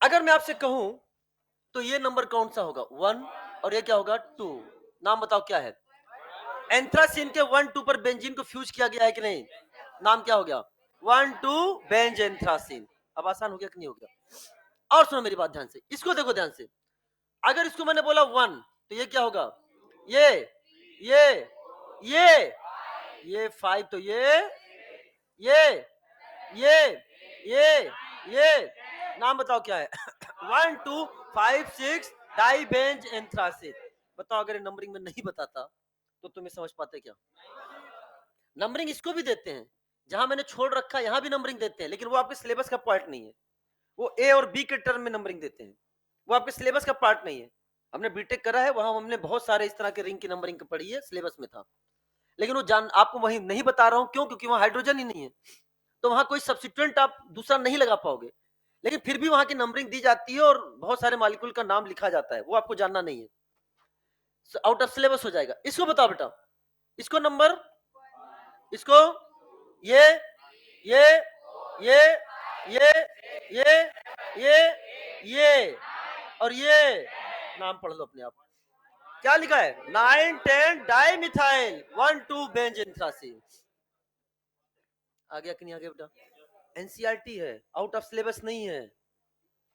अगर मैं आपसे कहूं तो ये नंबर कौन सा होगा? 1 और ये क्या होगा? 2। नाम बताओ क्या है? एंथ्रासीन के 1 2 पर बेंजीन को फ्यूज किया गया है कि नहीं? नाम क्या हो गया? 1 2 बेंज एंथ्रासीन। अब आसान हो गया कि नहीं हो गया? और सुनो मेरी बात ध्यान से, इसको देखो ध्यान से। अगर इसको मैंने बोला 1 तो ये क्या होगा? ये ये ये 5 तो ये ये नाम बताओ क्या है? 1 2 5 6 डाई बेंज एंथ्रासिन। बताओ अगर नंबरिंग में नहीं बताता तो तुम्हें समझ पाते क्या? नंबरिंग इसको भी देते हैं, जहां मैंने छोड़ रखा यहां भी नंबरिंग देते हैं, लेकिन वो आपके सिलेबस का पार्ट नहीं है। वो ए और बी के टर्म में नंबरिंग देते हैं, वो आपके सिलेबस का पार्ट नहीं है। हमने बीटेक करा है, वहां हमने बहुत सारे इस तरह के रिंग की नंबरिंग पढ़ी है, सिलेबस में था। लेकिन वो जान आपको वही नहीं बता रहा हूं, क्यों? क्योंकि वहां हाइड्रोजन ही नहीं है, तो वहां कोई सब्सिट्यूएंट आप दूसरा नहीं लगा पाओगे। लेकिन फिर भी वहां की नंबरिंग दी जाती है और बहुत सारे मॉलिक्यूल का नाम लिखा जाता है, वो आपको जानना नहीं है, आउट ऑफ सिलेबस हो जाएगा। इसको बताओ बेटा, इसको नंबर, इसको ये ये ये ये ये ये ये और ये नाम पढ़ लो अपने आप। क्या लिखा है? 9 10 डाई मिथाइल 1 2 बेंज एंथ्रासीन। आ गया कि नहीं आ गया बेटा? एनसीईआरटी है, आउट ऑफ सिलेबस नहीं है।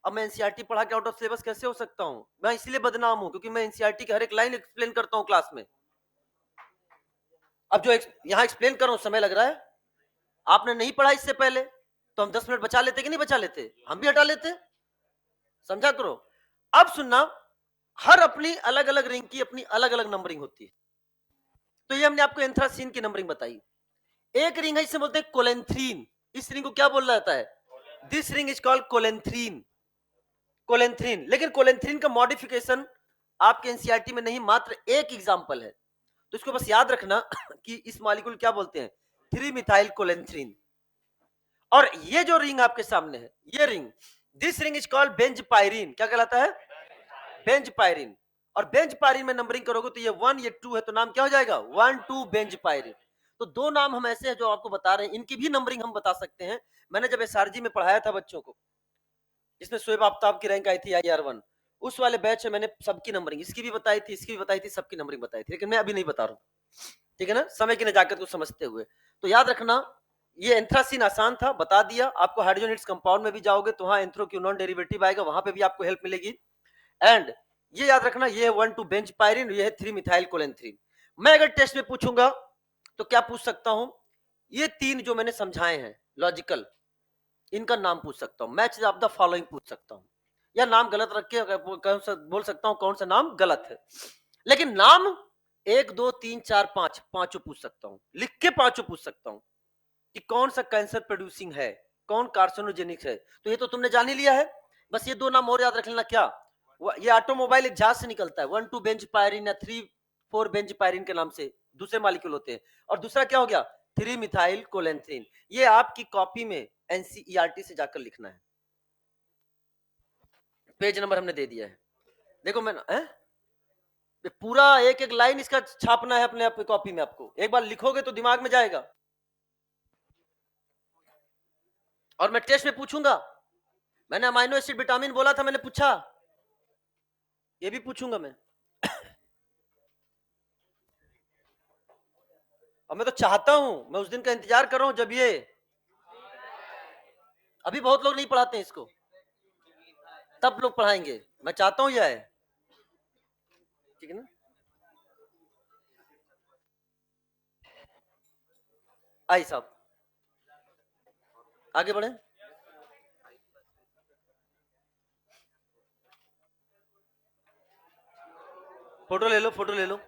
अब मैं एनसीईआरटी पढ़ा के आउट ऑफ सिलेबस कैसे हो सकता हूं? मैं इसलिए बदनाम हूं क्योंकि मैं एनसीईआरटी की हर एक लाइन एक्सप्लेन करता हूं क्लास में। अब जो यहां एक्सप्लेन कर रहा हूं समय लग रहा है, आपने नहीं पढ़ा इससे पहले तो हम 10 मिनट बचा लेते कि नहीं बचा लेते? हम भी हटा लेते। समझा करो। अब सुनना, हर अपनी अलग अलग रिंग की अपनी अलग अलग नंबरिंग होती है। तो ये हमने आपको एंथ्रासीन की नंबरिंग बताई। एक रिंग है, इसे बोलते हैं कोलेंथ्रीन। इस रिंग को क्या बोला जाता है? This ring is called cholanthrene. Cholanthrene, लेकिन कोलेंथ्रीन का मॉडिफिकेशन आपके एनसीईआरटी में नहीं, मात्र एक एग्जांपल है। तो इसको बस याद रखना कि इस मॉलिक्यूल क्या बोलते हैं? 3 मिथाइल कोलेंथ्रीन। और ये जो रिंग आपके सामने है, ये ring, this ring is called benzpyrene. क्या कहलाता है? बेंजपायरीन। और बेंजपायरीन में नंबरिंग करोगे तो ये 1 ये 2 है, तो नाम क्या हो जाएगा? 1 2 बेंजपायरीन। तो दो नाम हम ऐसे हैं जो आपको बता रहे हैं, इनकी भी नंबरिंग हम बता सकते हैं। मैंने जब एसआरजी में पढ़ाया था बच्चों को, जिसमें शोएब आफ्ताब की रैंक आई थी IR1, उस वाले बैच में मैंने सबकी नंबरिंग, इसकी भी बताई थी, इसकी भी बताई थी, सबकी नंबरिंग बताई थी, लेकिन मैं अभी नहीं बता रहा हूँ। ठीक है ना, समय की नजाकत को समझते हुए। तो याद रखना, ये एंथ्रासीन आसान था, बता दिया आपको। हाइड्रोजन कंपाउंड में भी जाओगे तो वहां एंथ्रोक्विनोन डेरिवेटिव आएगा, वहां पे भी आपको हेल्प मिलेगी। एंड ये याद रखना, ये है 1 2 बेंजपायरीन, ये है 3 मिथाइल कोलेंथ्रीन। मैं अगर टेस्ट में पूछूंगा तो क्या पूछ सकता हूं? ये तीन जो मैंने समझाए हैं लॉजिकल, इनका नाम पूछ सकता हूं। मैच ऑफ द फॉलोइंग पूछ सकता हूं, या नाम गलत रख के बोल सकता हूं कौन सा नाम गलत है। लेकिन नाम 1 2 3 4 5 पांचों पूछ सकता हूं, लिख के पांचों पूछ सकता हूं कि कौन सा कैंसर प्रोड्यूसिंग है, कौन कार्सिनोजेनिक है। तो ये तो तुमने जान ही लिया है। बस ये दो नाम और याद रख लेना। क्या? ये ऑटोमोबाइल एग्जॉस्ट से निकलता है, 1 2 बेंजपायरीन या 3 4 बेंजपायरीन के नाम से दूसरे मॉलिक्यूल होते हैं। और दूसरा क्या हो गया? 3 मिथाइल कोलेंथ्रीन। ये आपकी कॉपी में एनसीईआरटी से जाकर लिखना है। पेज नंबर हमने दे दिया है, देखो मैं पूरा एक एक लाइन इसका छापना है अपने आप कॉपी में। आपको एक बार लिखोगे तो दिमाग में जाएगा। और मैं टेस्ट में पूछूंगा, मैंने अमाइनो एसिड विटामिन बोला था, मैंने पूछा, ये भी पूछूंगा मैं। और मैं तो चाहता हूं, मैं उस दिन का इंतजार कर रहा हूं जब ये, अभी बहुत लोग नहीं पढ़ाते हैं इसको, तब लोग पढ़ाएंगे। मैं चाहता हूं यह है, ठीक है ना? आई साहब, आगे बढ़े। फोटो ले लो, फोटो ले लो।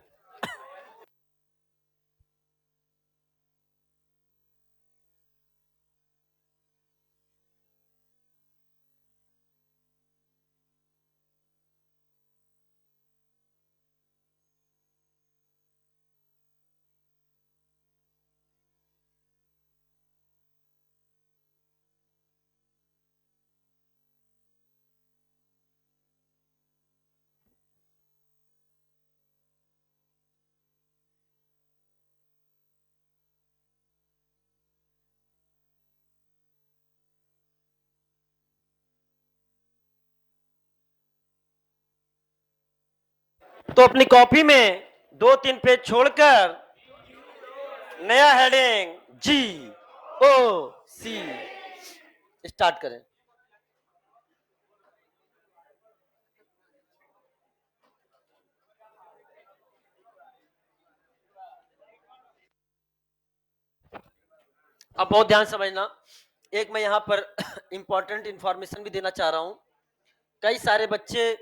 तो अपनी कॉपी में 2-3 पेज छोड़कर नया हेडिंग GOC स्टार्ट करें। अब बहुत ध्यान समझना, एक मैं यहां पर इंपॉर्टेंट इंफॉर्मेशन भी देना चाह रहा हूं। कई सारे बच्चे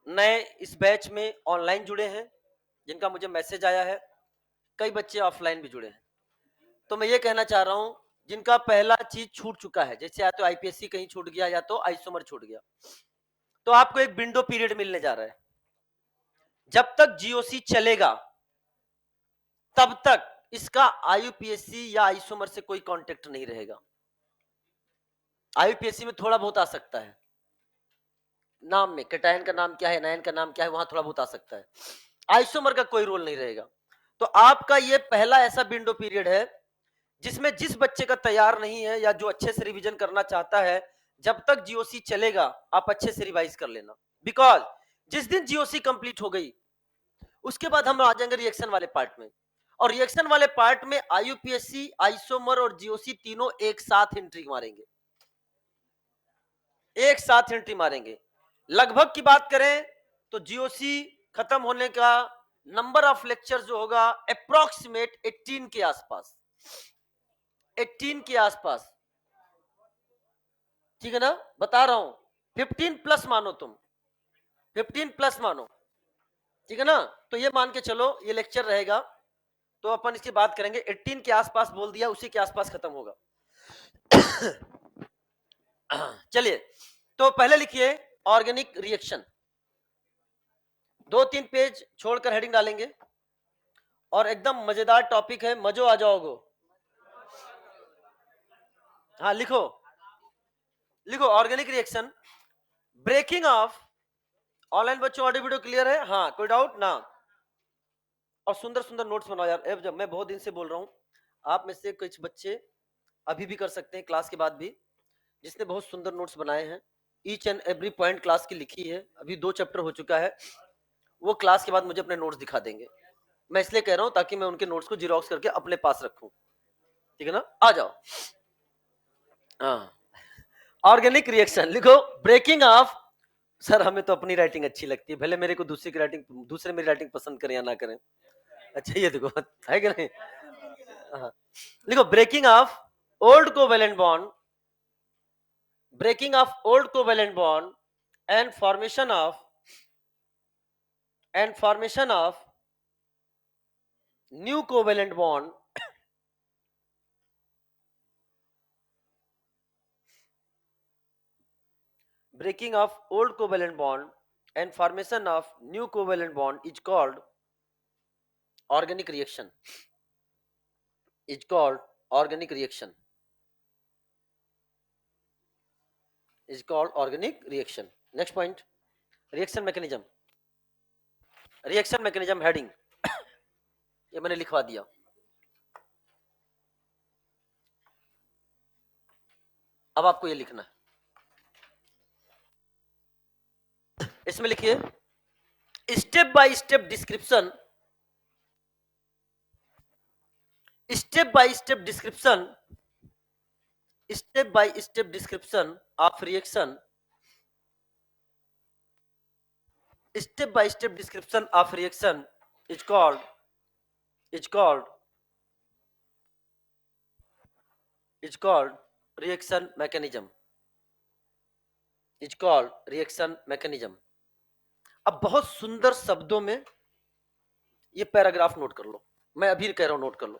नए इस बैच में ऑनलाइन जुड़े हैं जिनका मुझे मैसेज आया है, कई बच्चे ऑफलाइन भी जुड़े हैं। तो मैं ये कहना चाह रहा हूं, जिनका पहला चीज छूट चुका है, जैसे या तो आईपीएससी कहीं छूट गया या तो आइसोमर छूट गया, तो आपको एक विंडो पीरियड मिलने जा रहा है। जब तक जीओसी चलेगा तब तक इसका आईयूपीएससी या आइसोमर से कोई कांटेक्ट नहीं रहेगा। आईयूपीएससी में थोड़ा बहुत आ सकता है, नाम में कैटायन का नाम क्या है, नायन का नाम क्या है, वहां थोड़ा बहुत आ सकता है। आइसोमर का कोई रोल नहीं रहेगा। तो आपका ये पहला ऐसा विंडो पीरियड है जिसमें जिस बच्चे का तैयार नहीं है या जो अच्छे से रिवीजन करना चाहता है, जब तक जीओसी चलेगा आप अच्छे से रिवाइज कर लेना। बिकॉज जिस दिन जीओसी कंप्लीट हो गई उसके बाद हम आ जाएंगे रिएक्शन वाले पार्ट में, और रिएक्शन वाले पार्ट में आईयूपीएससी, आइसोमर और जीओसी तीनों एक साथ एंट्री मारेंगे, एक साथ एंट्री मारेंगे। लगभग की बात करें तो जीओसी खत्म होने का नंबर ऑफ लेक्चर जो होगा अप्रोक्सीमेट 18 के आसपास, 18 के आसपास, ठीक है ना, बता रहा हूं 15 प्लस मानो, तुम 15 प्लस मानो, ठीक है ना। तो ये मान के चलो ये लेक्चर रहेगा, तो अपन इसकी बात करेंगे। 18 के आसपास बोल दिया, उसी के आसपास खत्म होगा। चलिए, तो पहले लिखिए ऑर्गेनिक रिएक्शन, 2-3 पेज छोड़कर हेडिंग डालेंगे, और एकदम मजेदार टॉपिक है, मजो आ जाओगे। हाँ लिखो, लिखो organic reaction, breaking of. Online बच्चों ऑडियो वीडियो क्लियर है? हाँ, कोई डाउट ना? और सुंदर सुंदर नोट्स बनाओ यार। जब मैं बहुत दिन से बोल रहा हूँ, आप में से कुछ बच्चे अभी भी कर सकते हैं क्लास के बाद भी, जिसने बहुत सुंदर नोट्स बनाए हैं, each and every point class की लिखी है, अभी 2 चैप्टर हो चुका है, वो क्लास के बाद मुझे अपने नोट्स दिखा देंगे। मैं इसलिए कह रहा हूँ ताकि मैं उनके नोट्स को जीरोक्स करके अपने पास रखूं, ठीक है ना। आ जाओ। हाँ, ऑर्गेनिक रिएक्शन लिखो, ब्रेकिंग ऑफ। सर हमें तो अपनी राइटिंग अच्छी लगती है, भले मेरे को दूसरी की राइटिंग, दूसरे मेरी राइटिंग पसंद करें या ना करें। अच्छा ये देखो, है कि नहीं। हाँ, लिखो breaking of old covalent bond, breaking of old covalent bond and formation of new covalent bond, breaking of old covalent bond and formation of new covalent bond is called organic reaction, is called organic reaction, is called organic reaction. Next point, reaction mechanism, reaction mechanism heading, ये मैंने लिखवा दिया। अब आपको ये लिखना है, इसमें लिखिए step by step description, step by step description, step by step description of reaction, step by step description of reaction is called, is called, is called reaction mechanism, is called reaction mechanism। अब बहुत सुंदर शब्दों में ये paragraph note कर लो, मैं अभी कह रहा हूं नोट कर लो।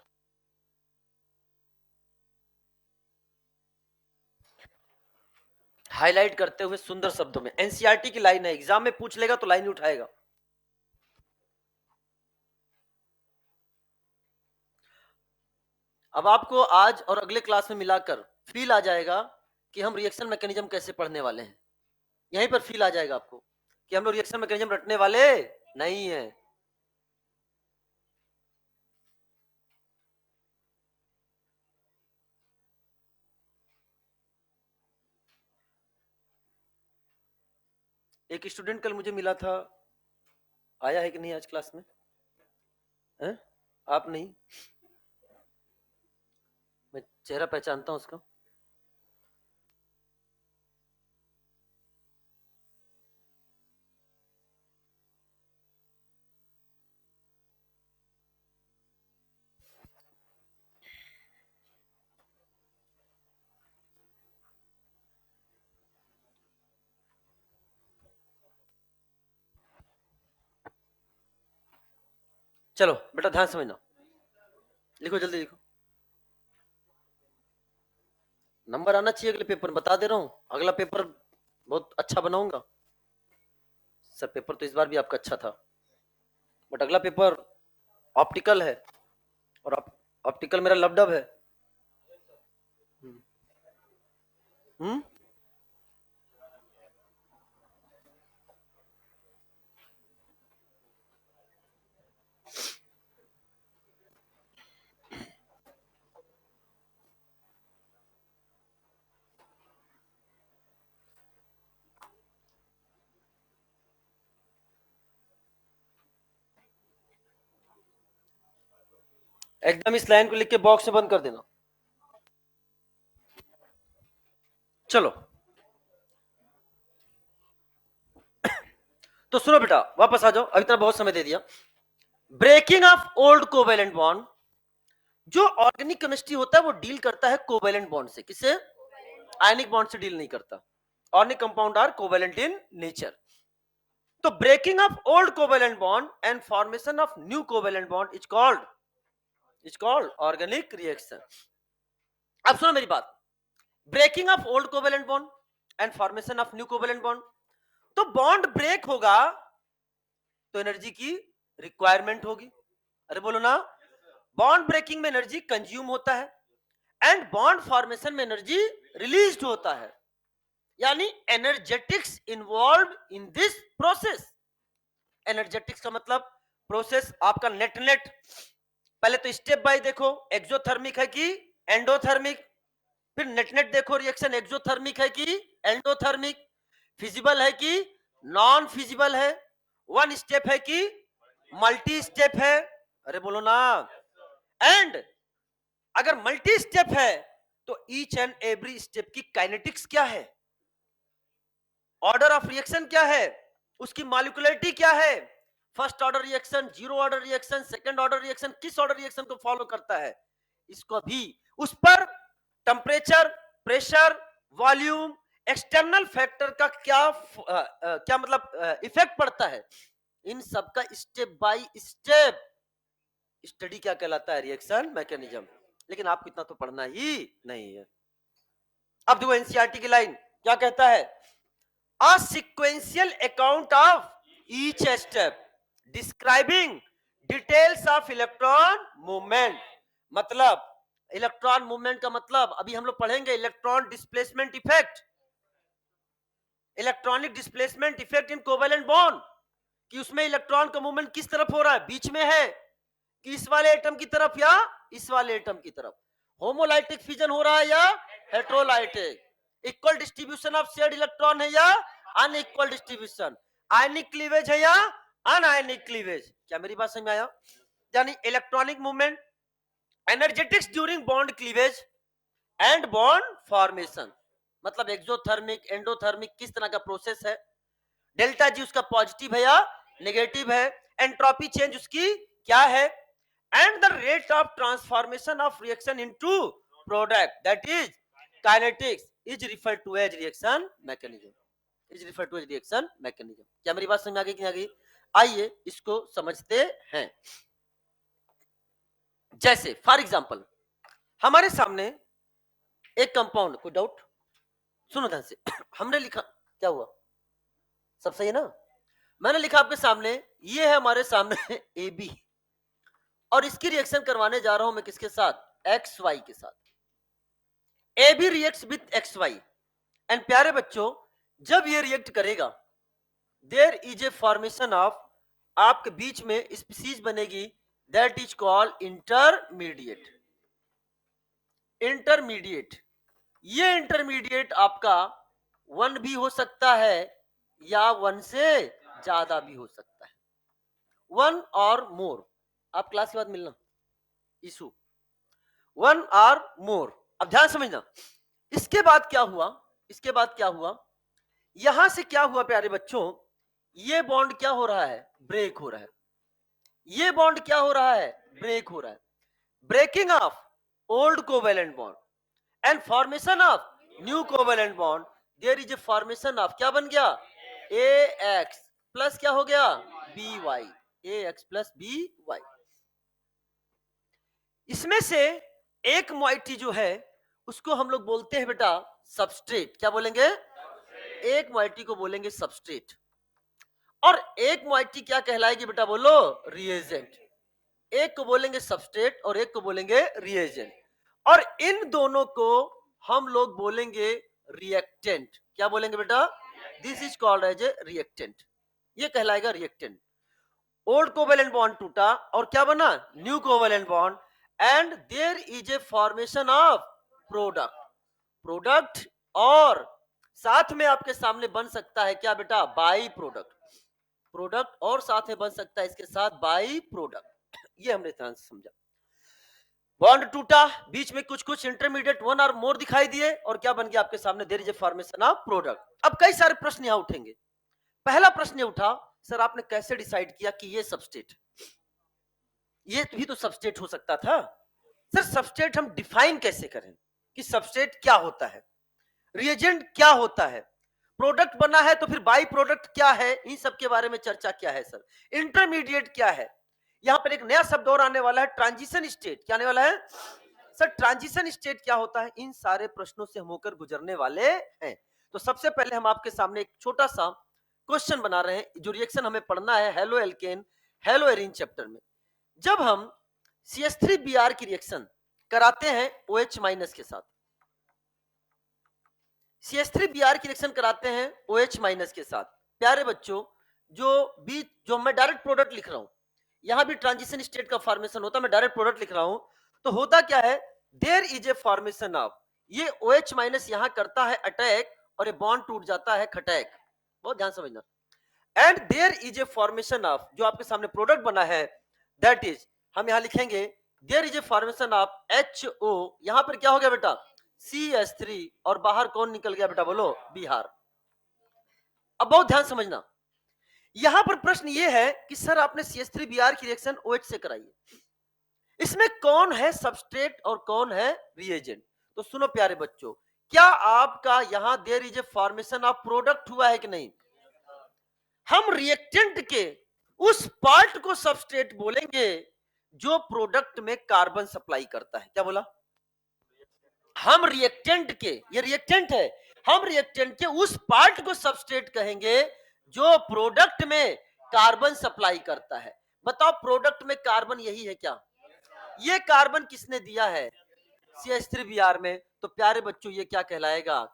हाईलाइट करते हुए सुंदर शब्दों में, एनसीईआरटी की लाइन है, एग्जाम में पूछ लेगा तो लाइन उठाएगा। अब आपको आज और अगले क्लास में मिलाकर फील आ जाएगा कि हम रिएक्शन मैकेनिज्म कैसे पढ़ने वाले हैं। यहीं पर फील आ जाएगा आपको कि हम लोग रिएक्शन मैकेनिज्म रटने वाले नहीं है। एक स्टूडेंट कल मुझे मिला था, आया है कि नहीं आज क्लास में? है? आप नहीं? मैं चेहरा पहचानता हूं उसका। चलो बेटा ध्यान समझना, लिखो जल्दी लिखो। नंबर आना चाहिए अगले पेपर में, बता दे रहा हूं, अगला पेपर बहुत अच्छा बनाऊंगा। सर पेपर तो इस बार भी आपका अच्छा था, बट अगला पेपर ऑप्टिकल है, और ऑप्टिकल मेरा लबडब है। हम्म। एकदम इस लाइन को लिख के बॉक्स में बंद कर देना। चलो तो सुनो बेटा, वापस आ जाओ, अभी तक बहुत समय दे दिया। Breaking of old covalent bond, जो ऑर्गेनिक केमिस्ट्री होता है वो डील करता है कोवेलेंट बॉन्ड से, किससे? आयनिक बॉन्ड से डील नहीं करता। Organic compound are covalent in nature. तो breaking of old covalent bond and formation of new covalent bond is called organic reaction. अब सुनो मेरी बात, breaking of old covalent bond and formation of new covalent bond, तो bond break होगा तो energy की requirement होगी। अरे बोलो ना, बॉन्ड ब्रेकिंग में एनर्जी कंज्यूम होता है एंड बॉन्ड फॉर्मेशन में एनर्जी रिलीज्ड होता है, यानी energetics involve in this process. Energetics का मतलब प्रोसेस आपका नेट नेट, पहले तो स्टेप बाय देखो, एक्सोथर्मिक है कि एंडोथर्मिक, फिर नेट नेट देखो रिएक्शन एक्सोथर्मिक है कि एंडोथर्मिक, फिजिबल है कि नॉन फिजिबल है, वन स्टेप है कि मल्टी स्टेप है। अरे बोलो ना। एंड अगर मल्टी स्टेप है तो ईच एंड एवरी स्टेप की काइनेटिक्स क्या है, ऑर्डर ऑफ रिएक्शन क्या है, उसकी मॉलिक्यूलरिटी क्या है, first order reaction, zero order reaction, second order reaction, किस ऑर्डर रिएक्शन को फॉलो करता है, इसको भी उस पर temperature, pressure, volume, external factor का क्या मतलब इफेक्ट पड़ता है, इन सब का स्टेप बाय स्टेप स्टडी क्या कहलाता है, रिएक्शन मैकेनिज्म। लेकिन आपको इतना तो पढ़ना ही नहीं है। अब देखो एनसीईआरटी की लाइन क्या कहता है, a sequential account of each step describing details of electron movement। मतलब इलेक्ट्रॉन मूवमेंट का मतलब अभी हम लोग पढ़ेंगे electron displacement effect, electronic displacement effect in covalent bond, कि उसमें इलेक्ट्रॉन का मूवमेंट किस तरफ हो रहा है, बीच में है कि इस वाले एटम की तरफ या इस वाले एटम की तरफ, होमोलाइटिक फिजन हो रहा है या heterolytic, equal distribution of shared electron है या अनइक्वल डिस्ट्रीब्यूशन, आयनिक क्लीवेज है या अनआयनिक क्लीवेज। क्या मेरी बात समझ में आया? यानी electronic movement, energetics during bond cleavage and bond formation, मतलब एक्सोथर्मिक एंडोथर्मिक किस तरह का प्रोसेस है, डेल्टा जी उसका पॉजिटिव है या नेगेटिव है, एंट्रोपी चेंज उसकी क्या है, and the rate of transformation of reaction into product, that is kinetics, is referred to as reaction mechanism, is referred to as reaction mechanism। क्या मेरी बात समझ में आ गई कि नहीं आ गई? आइए इसको समझते हैं। जैसे फॉर एग्जांपल हमारे सामने एक कंपाउंड, कोई डाउट? सुनो ध्यान से हमने लिखा, क्या हुआ, सब सही है ना? मैंने लिखा आपके सामने, ये है हमारे सामने ए बी, और इसकी रिएक्शन करवाने जा रहा हूं मैं किसके साथ, एक्स वाई के साथ। ए भी react with X Y, and प्यारे बच्चों जब ये रिएक्ट करेगा there is a formation of, आपके बीच में स्पीसीज बनेगी, that is called intermediate. Intermediate, ये इंटरमीडिएट आपका वन भी हो सकता है या वन से ज्यादा भी हो सकता है। वन और मोर, आप क्लास के बाद मिलना, इशू वन और मोर। अब ध्यान समझना, इसके बाद क्या हुआ, इसके बाद क्या हुआ, यहां से क्या हुआ प्यारे बच्चों, ये बॉन्ड क्या हो रहा है, ब्रेक हो रहा है, ये बॉन्ड क्या हो रहा है, ब्रेक हो रहा है, breaking of old covalent bond and formation of new covalent bond, there is a formation of, क्या बन गया, ए एक्स प्लस क्या हो गया, B Y, A X plus B Y. इसमें से एक मॉइटी जो है उसको हम लोग बोलते हैं बेटा सबस्ट्रेट, क्या बोलेंगे, एक मॉइटी को बोलेंगे सबस्ट्रेट, और एक मॉइटी क्या कहलाएगी बेटा, बोलो, रिएजेंट। एक को बोलेंगे सबस्ट्रेट और एक को बोलेंगे रिएजेंट, और इन दोनों को हम लोग बोलेंगे रिएक्टेंट, क्या बोलेंगे बेटा, this is called as a reactant, ये कहलाएगा रिएक्टेंट। ओल्ड कोवेलेंट बॉन्ड टूटा और क्या बना, new covalent bond, and there is a formation of product, product और साथ में आपके सामने बन सकता है क्या बेटा, बाई प्रोडक्ट, प्रोडक्ट और साथ में बन सकता है इसके साथ बाई प्रोडक्ट। ये हमने ध्यान से समझा, बॉन्ड टूटा, बीच में कुछ कुछ इंटरमीडिएट वन और मोर दिखाई दिए, और क्या बन गया आपके सामने, there is a formation of product. अब कई सारे प्रश्न यहां उठेंगे। पहला प्रश्न ये उठा, सर आपने कैसे डिसाइड किया कि ये सबस्टेट, ये भी तो सबस्टेट हो सकता था। सर सबस्टेट हम डिफाइन कैसे करें कि सबस्टेट क्या होता है, रिएजेंट क्या होता है, प्रोडक्ट बना है तो फिर बाई प्रोडक्ट क्या है, इन सब के बारे में चर्चा क्या है सर, इंटरमीडिएट क्या है। यहां पर एक नया शब्द और आने वाला है, ट्रांजिशन स्टेट, क्या आने वाला है सर, ट्रांजिशन स्टेट क्या होता है, इन सारे प्रश्नों से हम होकर गुजरने वाले हैं। तो सबसे पहले हम आपके सामने एक छोटा सा क्वेश्चन बना रहे हैं, जो रिएक्शन हमें पढ़ना है halo alkane hello arene chapter में। जब हम CH3Br की रिएक्शन कराते हैं OH माइनस के साथ, CH3Br की रिएक्शन कराते हैं OH माइनस के साथ, प्यारे बच्चों, जो मैं डायरेक्ट प्रोडक्ट लिख रहा हूं, यहां भी ट्रांजिशन स्टेट का फॉर्मेशन होता है, मैं डायरेक्ट प्रोडक्ट लिख रहा हूं, तो होता क्या है, there is a formation of, ये OH माइनस यहां करता है अटैक और ये बॉन्ड टूट जाता है खटैक, बहुत ध्यान समझना, and there is a formation of, जो आपके सामने प्रोडक्ट बना है, दैट इज, हम यहां लिखेंगे there is a formation of HO, यहां पर क्या हो गया बेटा, CH3, और बाहर कौन निकल गया बेटा, बोलो, बिहार। अब बहुत ध्यान समझना, यहां पर प्रश्न यह है कि सर आपने CH3Br की रिएक्शन OH से कराई है, इसमें कौन है सबस्ट्रेट और कौन है रिएजेंट। तो सुनो प्यारे बच्चों, क्या आपका यहां there is a formation of product हुआ है कि नहीं, हम रिएक्टेंट के उस पार्ट को सबस्ट्रेट बोलेंगे जो प्रोडक्ट में कार्बन सप्लाई करता है, क्या बोला, हम रिएक्टेंट के, ये रिएक्टेंट है, हम रिएक्टेंट के उस पार्ट को सबस्ट्रेट कहेंगे जो प्रोडक्ट में कार्बन सप्लाई करता है। बताओ प्रोडक्ट में कार्बन यही है क्या, ये कार्बन किसने दिया है, CH3Br में, तो प्यारे बच्चों ये क्या कहलाएगा,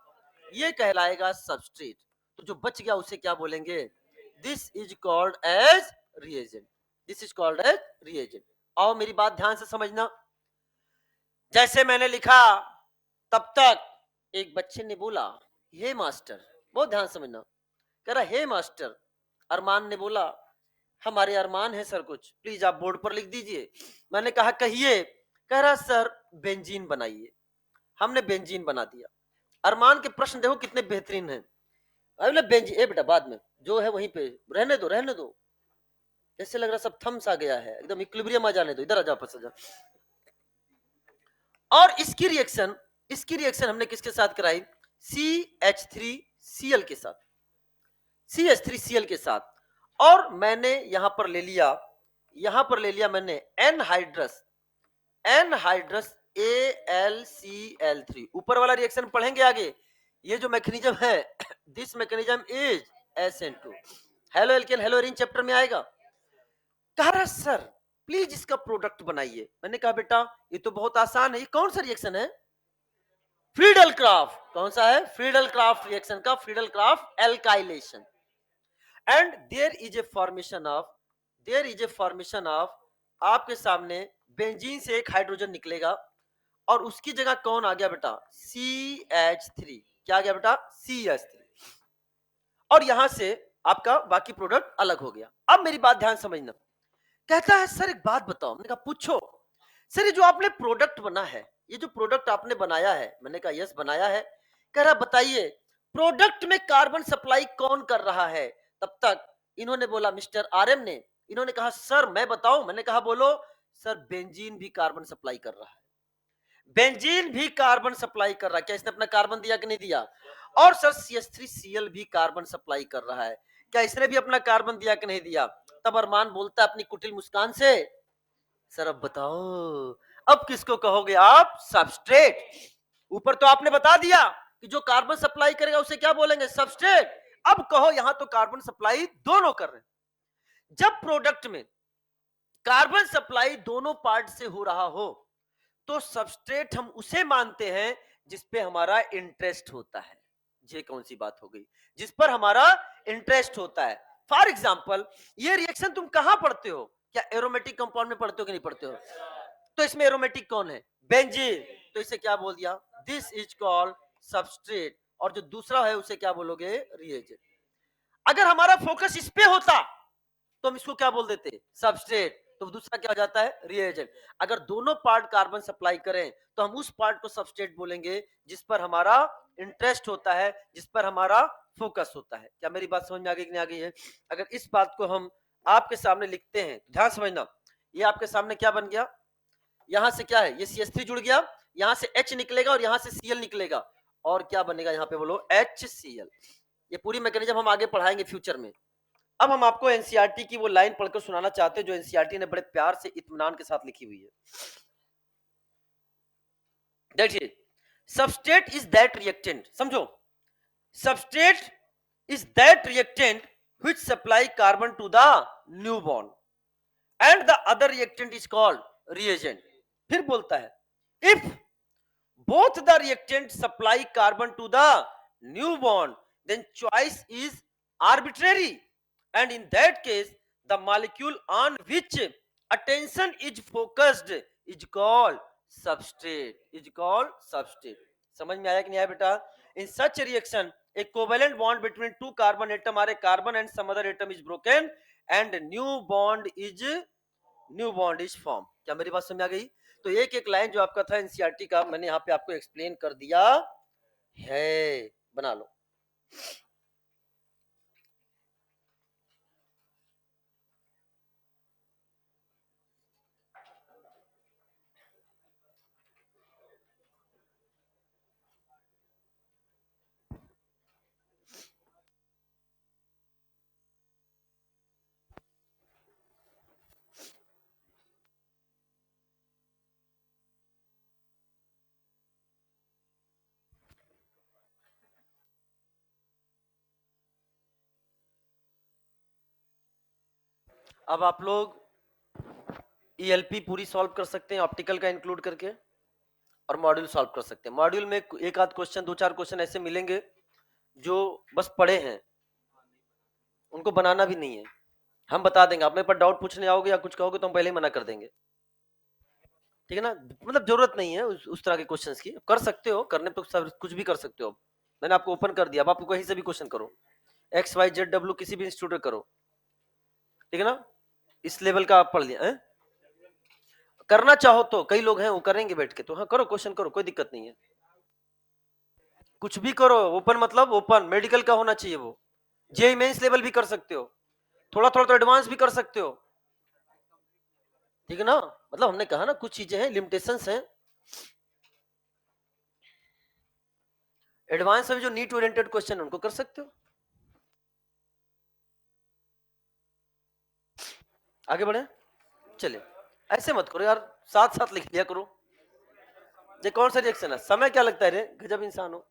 ये कहलाएगा सबस्ट्रेट। तो जो बच गया उसे क्या बोलेंगे, this is called as reagent, this is called as reagent. आओ मेरी बात ध्यान से समझना, जैसे मैंने लिखा तब तक एक बच्चे ने बोला हे मास्टर, बहुत ध्यान समझना, कह रहा हे मास्टर, अरमान ने बोला हमारे अरमान है सर कुछ, प्लीज आप बोर्ड पर लिख दीजिए। मैंने कहा कहिए, कह रहा सर बेंजीन बनाइए, हमने बेंजीन बना दिया। अरमान के प्रश्न देखो कितने बेहतरीन हैं, अरे बेंजीन, ए बेटा बाद में जो है वहीं पे रहने दो, रहने दो, जैसे लग रहा सब थम्स आ गया है, एकदम इक्विलिब्रियम आ जाने दो, इधर आ जाओ, पास आ जाओ। और इसकी रिएक्शन हमने किसके साथ कराई, CH3Cl के साथ, CH3Cl के साथ, और मैंने यहां पर ले लिया मैंने एनहाइड्रस AlCl3, ऊपर वाला रिएक्शन पढ़ेंगे आगे, ये जो मैकेनिज्म है this mechanism is SN2, halo alkane hello arene chapter में आएगा। कह रहा सर प्लीज इसका प्रोडक्ट बनाइए, मैंने कहा बेटा ये तो बहुत आसान है, ये कौन सा रिएक्शन है, फ्रीडल क्राफ्ट, कौन सा है, फ्रीडल क्राफ्ट रिएक्शन का Friedel Crafts alkylation, and there is a formation of, आपके सामने बेंजीन से एक हाइड्रोजन निकलेगा और उसकी जगह कौन आ गया बेटा, CH3, क्या आ गया बेटा, CH3, और यहां से आपका बाकी प्रोडक्ट अलग हो गया। अब मेरी बात ध्यान समझना, कहता है सर एक बात बताओ। मैंने कहा पूछो। सर ये जो आपने प्रोडक्ट बना है, ये जो प्रोडक्ट आपने बनाया है। मैंने कहा यस बनाया है। कह रहा बताइए प्रोडक्ट में कार्बन सप्लाई कौन कर रहा है। तब तक इन्होंने बोला मिस्टर आरएम ने, इन्होंने कहा सर मैं बताऊं। मैंने कहा बोलो। सर बेंजीन भी कार्बन सप्लाई कर रहा है। बेंजीन भी कार्बन सप्लाई कर रहा है। क्या इसने अपना कार्बन दिया कि नहीं दिया। और सर CH3Cl भी कार्बन सप्लाई कर रहा है। क्या इसने भी अपना कार्बन दिया कि नहीं दिया। तब अरमान बोलता है अपनी कुटिल मुस्कान से, सर अब बताओ अब किसको कहोगे आप सबस्ट्रेट। ऊपर तो आपने बता दिया कि जो कार्बन सप्लाई करेगा उसे क्या बोलेंगे सबस्ट्रेट। अब कहो यहां तो कार्बन सप्लाई दोनों कर रहे हैं। जब प्रोडक्ट में कार्बन सप्लाई दोनों पार्ट से हो रहा हो तो सबस्ट्रेट हम उसे मानते हैं जिस पे हमारा इंटरेस्ट होता है। ये कौन सी बात हो गई, जिस पर हमारा इंटरेस्ट होता है। फॉर एग्जाम्पल ये रिएक्शन तुम कहां पढ़ते हो, क्या एरोमेटिक कंपाउंड में पढ़ते हो कि नहीं पढ़ते हो। तो इसमें एरोमेटिक कौन है बेंजीन। तो इसे क्या बोल दिया दिस इज कॉल्ड सबस्ट्रेट। और जो दूसरा है उसे क्या बोलोगे रिएजेंट। अगर हमारा फोकस इस पे होता तो हम इसको क्या बोल देते सबस्ट्रेट। तो दूसरा क्या हो जाता है रिएजेंट। अगर दोनों पार्ट कार्बन सप्लाई करें तो हम उस पार्ट को सबस्ट्रेट बोलेंगे जिस पर हमारा इंटरेस्ट होता है, जिस पर हमारा फोकस होता है। क्या मेरी बात समझ में आ गई कि नहीं आ गई है। अगर इस बात को हम आपके सामने लिखते हैं ध्यान समझना। ये आपके सामने क्या बन गया, यहां से क्या है ये CH3 जुड़ गया, यहां से H निकलेगा और यहां से Cl निकलेगा और क्या बनेगा यहाँ पे बोलो HCl। ये पूरी मैकेनिज्म हम आगे पढ़ाएंगे फ्यूचर में। अब हम आपको एनसीईआरटी की वो लाइन पढ़कर सुनाना चाहते हैं जो एनसीईआरटी ने बड़े प्यार से इत्मीनान के साथ लिखी हुई है। देखिए सबस्ट्रेट इज दैट रिएक्टेंट, समझो substrate is that reactant which supply carbon to the new bond and the other reactant is called reagent. फिर बोलता है if both the reactant supply carbon to the new bond then choice is arbitrary and in that case the molecule on which attention is focused is called substrate। समझ में आया कि नहीं आया बेटा। in such a reaction a covalent bond between two carbon atom are a carbon and some other atom is broken and new bond is form. क्या मेरी बात समझ आ गई। तो एक एक लाइन जो आपका था एनसीईआरटी का मैंने यहाँ पे आपको एक्सप्लेन कर दिया है, बना लो। अब आप लोग ईएलपी पूरी सॉल्व कर सकते हैं ऑप्टिकल का इंक्लूड करके और मॉड्यूल सॉल्व कर सकते हैं। मॉड्यूल में एक आध क्वेश्चन दो चार क्वेश्चन ऐसे मिलेंगे जो बस पढ़े हैं, उनको बनाना भी नहीं है, हम बता देंगे। आप मेरे पर डाउट पूछने आओगे या कुछ कहोगे तो हम पहले ही मना कर देंगे, ठीक है ना। मतलब जरूरत नहीं है उस तरह के क्वेश्चंस की। कर सकते हो, करने तो सब कुछ भी कर सकते हो। मैंने आपको ओपन कर दिया, अब आप कहीं से भी क्वेश्चन करो, XYZ W किसी भी इंस्टीट्यूट में करो, ठीक है ना। इस लेवल का आप पढ़ लिया है? करना चाहो तो कई लोग हैं वो करेंगे बैठ के, तो हाँ करो क्वेश्चन करो, कोई दिक्कत नहीं है। कुछ भी करो, ओपन मतलब ओपन मेडिकल का होना चाहिए वो। जेई मेंस लेवल भी कर सकते हो, थोड़ा थोड़ा तो एडवांस भी कर सकते हो, ठीक है ना। मतलब हमने कहा ना कुछ चीजें हैं, लिमिटेशंस हैं। एडवांस में जो नीट ओरिएंटेड क्वेश्चन उनको कर सकते हो। आगे बढ़े, चलिए ऐसे मत करो यार, साथ साथ लिख लिया करो। ये कौन सा रिएक्शन है, समय क्या लगता है रे, गजब इंसान हो।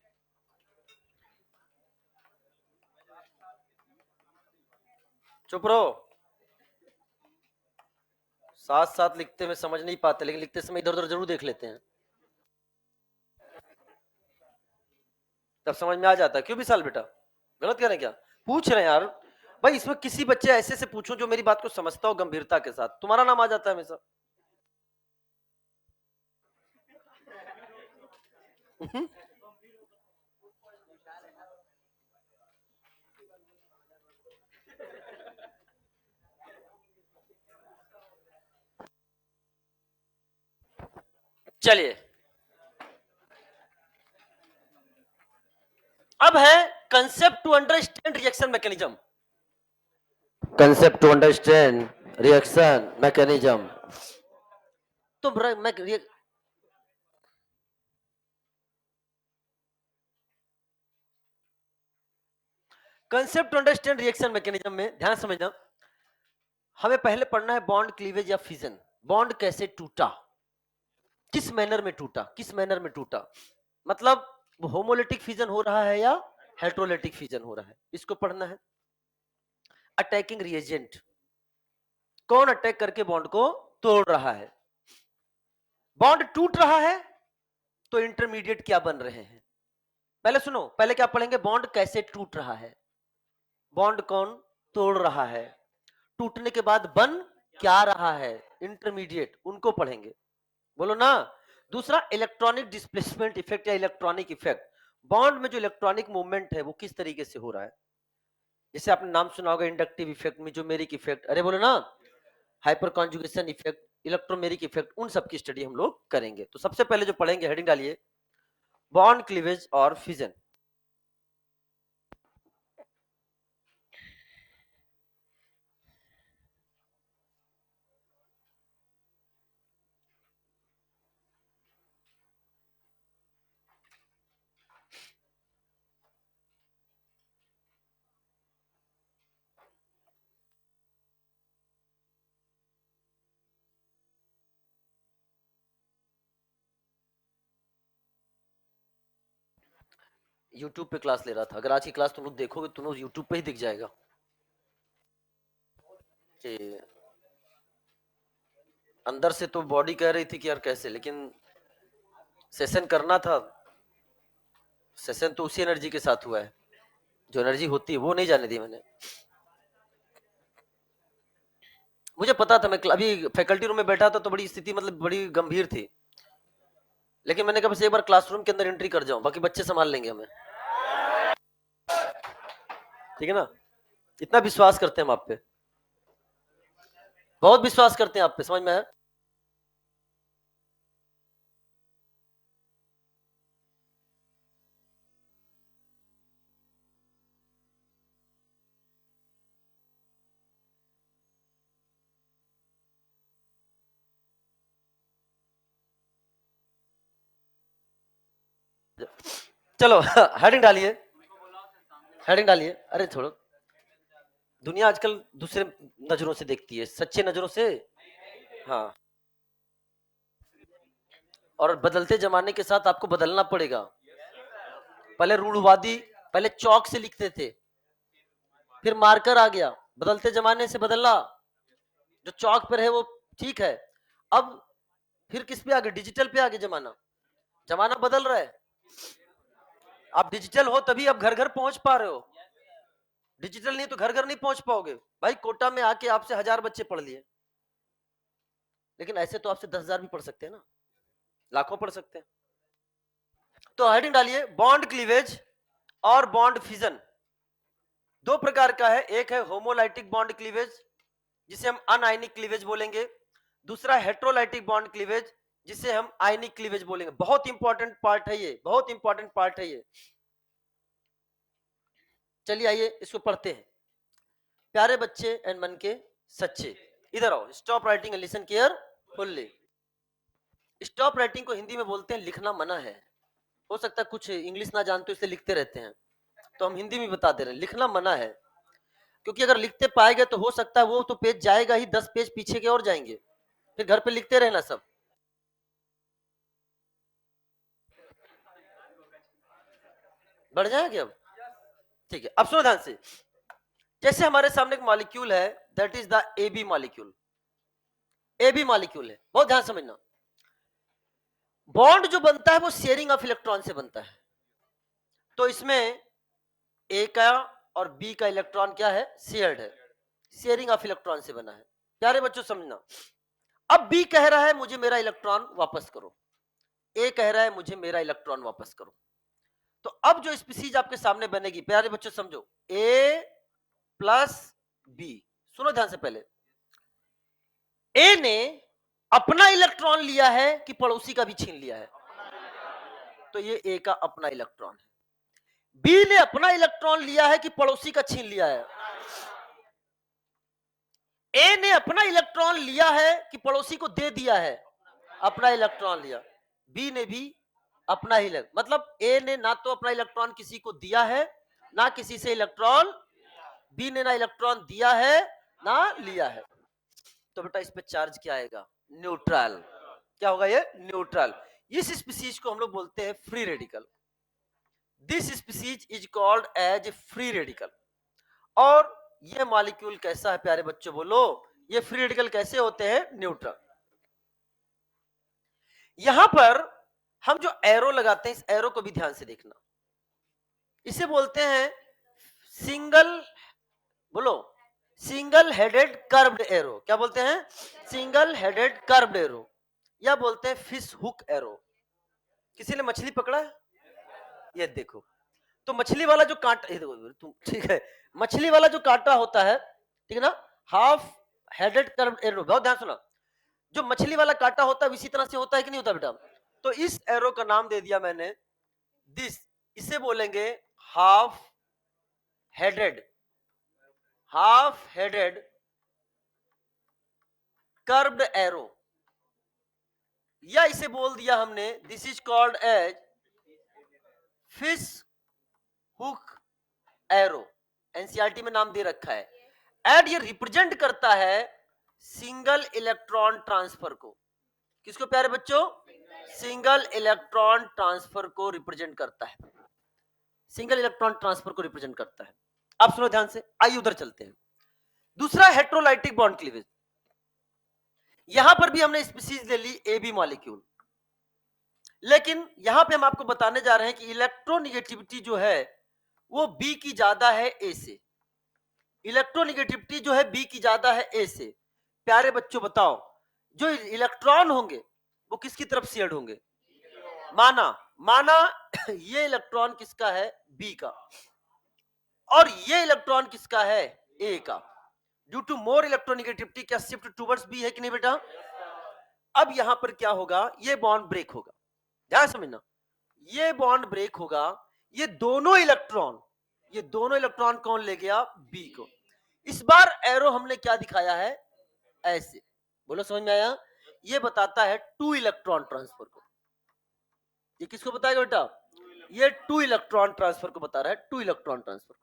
चुप रहो, साथ साथ लिखते में समझ नहीं पाते लेकिन लिखते समय इधर उधर जरूर देख लेते हैं, तब समझ में आ जाता है। क्यों विशाल बेटा गलत कह रहे हैं क्या, पूछ रहे हैं यार। भाई इसमें किसी बच्चे ऐसे से पूछो जो मेरी बात को समझता हो गंभीरता के साथ, तुम्हारा नाम आ जाता है हमेशा। चलिए अब है concept to understand reaction mechanism. Concept to understand reaction mechanism. तो मैं concept to understand reaction mechanism में ध्यान समझना, हमें पहले पढ़ना है बॉन्ड क्लीवेज या फिजन। बॉन्ड कैसे टूटा, किस मैनर में टूटा, किस मैनर में टूटा, मतलब होमोलिटिक फिजन हो रहा है या हेट्रोलिटिक फिजन हो रहा है, इसको पढ़ना है। अटैकिंग रिएजेंट, कौन अटैक करके बॉन्ड को तोड़ रहा है। बॉन्ड टूट रहा है तो इंटरमीडिएट क्या बन रहे हैं, पहले सुनो, पहले क्या पढ़ेंगे, बॉन्ड कैसे टूट रहा है, बॉन्ड कौन तोड़ रहा है, टूटने के बाद बन क्या रहा है, इंटरमीडिएट, उनको पढ़ेंगे, बोलो ना। दूसरा इलेक्ट्रॉनिक डिस्प्लेसमेंट इफेक्ट या इलेक्ट्रॉनिक इफेक्ट, बॉन्ड में जो इलेक्ट्रॉनिक मूवमेंट है वो किस तरीके से हो रहा है, जैसे आपने नाम सुना होगा इंडक्टिव इफेक्ट, मेजोमेरिक इफेक्ट, अरे बोलो ना, hyper conjugation effect, electromeric effect, उन सब की स्टडी हम लोग करेंगे। तो सबसे पहले जो पढ़ेंगे, हेडिंग डालिए, बॉन्ड क्लीवेज और फिजन। यूट्यूब पे क्लास ले रहा था, अगर आज की क्लास तुम लोग देखोगे तुम लोग यूट्यूब पे ही दिख जाएगा कि अंदर से तो बॉडी कह रही थी कि यार कैसे, लेकिन सेशन करना था, सेशन तो उसी एनर्जी के साथ हुआ है, जो एनर्जी होती है वो नहीं जाने दी मैंने। मुझे पता था, मैं अभी फैकल्टी रूम में बैठा था तो बड़ी स्थिति मतलब बड़ी गंभीर थी, लेकिन मैंने कहा बस एक बार क्लासरूम के अंदर एंट्री कर जाऊं, बाकी बच्चे संभाल लेंगे हमें, ठीक है ना। इतना विश्वास करते हैं हम आप पे, बहुत विश्वास करते हैं आप पे, समझ में आया। चलो हेडिंग डालिए, हेडिंग डालिए, अरे छोड़ो, दुनिया आजकल दूसरे नजरों से देखती है, सच्चे नजरों से, हाँ, और बदलते जमाने के साथ आपको बदलना पड़ेगा। पहले रूढ़वादी, पहले चौक से लिखते थे, फिर मार्कर आ गया, बदलते जमाने से बदलना, जो चौक पर है वो ठीक है, अब फिर किस पे आ गए, डिजिटल पे आ गए, जमाना, जमाना बदल रहा है, आप डिजिटल हो तभी आप घर घर पहुंच पा रहे हो, डिजिटल नहीं तो घर घर नहीं पहुंच पाओगे। भाई कोटा में आके आपसे 1000 बच्चे पढ़ लिए, लेकिन ऐसे तो आपसे 10,000 भी पढ़ सकते हैं ना, लाखों पढ़ सकते हैं। तो हेडिंग डालिए, बॉन्ड क्लीवेज और बॉन्ड फिजन दो प्रकार का है, एक है होमोलाइटिक बॉन्ड क्लीवेज जिसे हम अनआयनिक क्लीवेज बोलेंगे, दूसरा हेट्रोलाइटिक बॉन्ड क्लीवेज जिसे हम आयनिक क्लीवेज बोलेंगे। बहुत इंपॉर्टेंट पार्ट है ये, बहुत इंपॉर्टेंट पार्ट है ये। चलिए आइए इसको पढ़ते हैं। प्यारे बच्चे एंड मन के सच्चे, इधर आओ, stop writing and listen carefully. Stop writing को हिंदी में बोलते हैं लिखना मना है, हो सकता है कुछ इंग्लिश ना जानते हो इसलिए लिखते रहते हैं, तो हम हिंदी में बता दे रहे हैं, लिखना मना है, क्योंकि अगर लिखते पाएंगे तो हो सकता है वो तो पेज जाएगा ही, 10 पेज पीछे के और जाएंगे, फिर घर पे लिखते रहना सब। बढ़ जाएंगे अब, ठीक है, अब सुनो ध्यान से, जैसे हमारे सामने एक मॉलिक्यूल है, that is the A B molecule, A B molecule है, बहुत ध्यान समझना। बॉन्ड जो बनता है वो शेयरिंग ऑफ इलेक्ट्रॉन से बनता है, तो इसमें ए का और बी का इलेक्ट्रॉन क्या है, शेयर्ड है, शेयरिंग ऑफ इलेक्ट्रॉन से बना है। प्यारे बच्चों समझना, अब बी कह रहा है मुझे मेरा इलेक्ट्रॉन वापस करो, ए कह रहा है मुझे मेरा इलेक्ट्रॉन वापस करो, तो अब जो स्पीसीज आपके सामने बनेगी, प्यारे बच्चों समझो, ए प्लस बी, सुनो ध्यान से, पहले ए ने अपना इलेक्ट्रॉन लिया है कि पड़ोसी का भी छीन लिया है? तो ये ए का अपना इलेक्ट्रॉन है। बी ने अपना इलेक्ट्रॉन लिया है कि पड़ोसी का छीन लिया है? ए ने अपना इलेक्ट्रॉन लिया है कि पड़ोसी को दे दिया है? अपना इलेक्ट्रॉन लिया। बी ने भी अपना ही मतलब ए ने ना तो अपना इलेक्ट्रॉन किसी को दिया है, ना किसी से इलेक्ट्रॉन, बी ने ना इलेक्ट्रॉन दिया है ना लिया है। तो बेटा इस पे चार्ज क्या आएगा? न्यूट्रल। क्या होगा ये? न्यूट्रल। इस स्पीसीज को हम लोग बोलते हैं free radical. This species is called as free radical. और ये मॉलिक्यूल कैसा है प्यारे बच्चों, बोलो? ये फ्री रेडिकल कैसे होते हैं? न्यूट्रल। यहां पर हम जो एरो लगाते हैं, इस एरो को भी ध्यान से देखना। इसे बोलते हैं सिंगल, बोलो, सिंगल हेडेड कर्व्ड एरो। क्या बोलते हैं? सिंगल हेडेड कर्व्ड एरो, या बोलते हैं फिश हुक एरो। किसी ने मछली पकड़ा है? ये देखो, तो मछली वाला जो कांटा, ये देखो तुम, ठीक है, मछली वाला जो कांटा होता है, ठीक है ना, हाफ हेडेड कर्व्ड एरो, बहुत ध्यान सुना। जो मछली वाला कांटा होता है इसी तरह से होता है कि नहीं होता बेटा? तो इस एरो का नाम दे दिया मैंने दिस, इसे बोलेंगे half headed, half headed curved arrow, या इसे बोल दिया हमने this is called as fish hook arrow. NCERT में नाम दे रखा है। एंड ये रिप्रेजेंट करता है सिंगल इलेक्ट्रॉन ट्रांसफर को। किसको प्यारे बच्चों? सिंगल इलेक्ट्रॉन ट्रांसफर को रिप्रेजेंट करता है। सिंगल इलेक्ट्रॉन ट्रांसफर को रिप्रेजेंट करता है। अब सुनो ध्यान से, आइए उधर चलते हैं। दूसरा हेट्रोलाइटिक बॉन्ड क्लीवेज। यहां पर भी हमने स्पीसीज ले ली ए बी मॉलिक्यूल, लेकिन यहां पे हम आपको बताने जा रहे हैं कि इलेक्ट्रोनिगेटिविटी जो है वो बी की ज्यादा है ए से। इलेक्ट्रोनिगेटिविटी जो है बी की ज्यादा है ए से। प्यारे बच्चों बताओ, जो इलेक्ट्रॉन होंगे वो किसकी तरफ शेयर्ड होंगे? माना माना ये इलेक्ट्रॉन किसका है? बी का, और ये इलेक्ट्रॉन किसका है? ए का। ड्यू टू मोर इलेक्ट्रोनिगेटिविटी क्या शिफ्ट टुवर्ड्स बी है कि नहीं बेटा? अब यहां पर क्या होगा? ये बॉन्ड ब्रेक होगा। ध्यान समझना, ये बॉन्ड ब्रेक होगा। ये दोनों इलेक्ट्रॉन कौन ले गया? बी को। इस बार एरो हमने क्या दिखाया है? ऐसे। बोलो, समझ में आया? ये बताता है टू इलेक्ट्रॉन ट्रांसफर को। ये किसको बताएगा बेटा? ये टू इलेक्ट्रॉन ट्रांसफर को बता रहा है, टू इलेक्ट्रॉन ट्रांसफर को।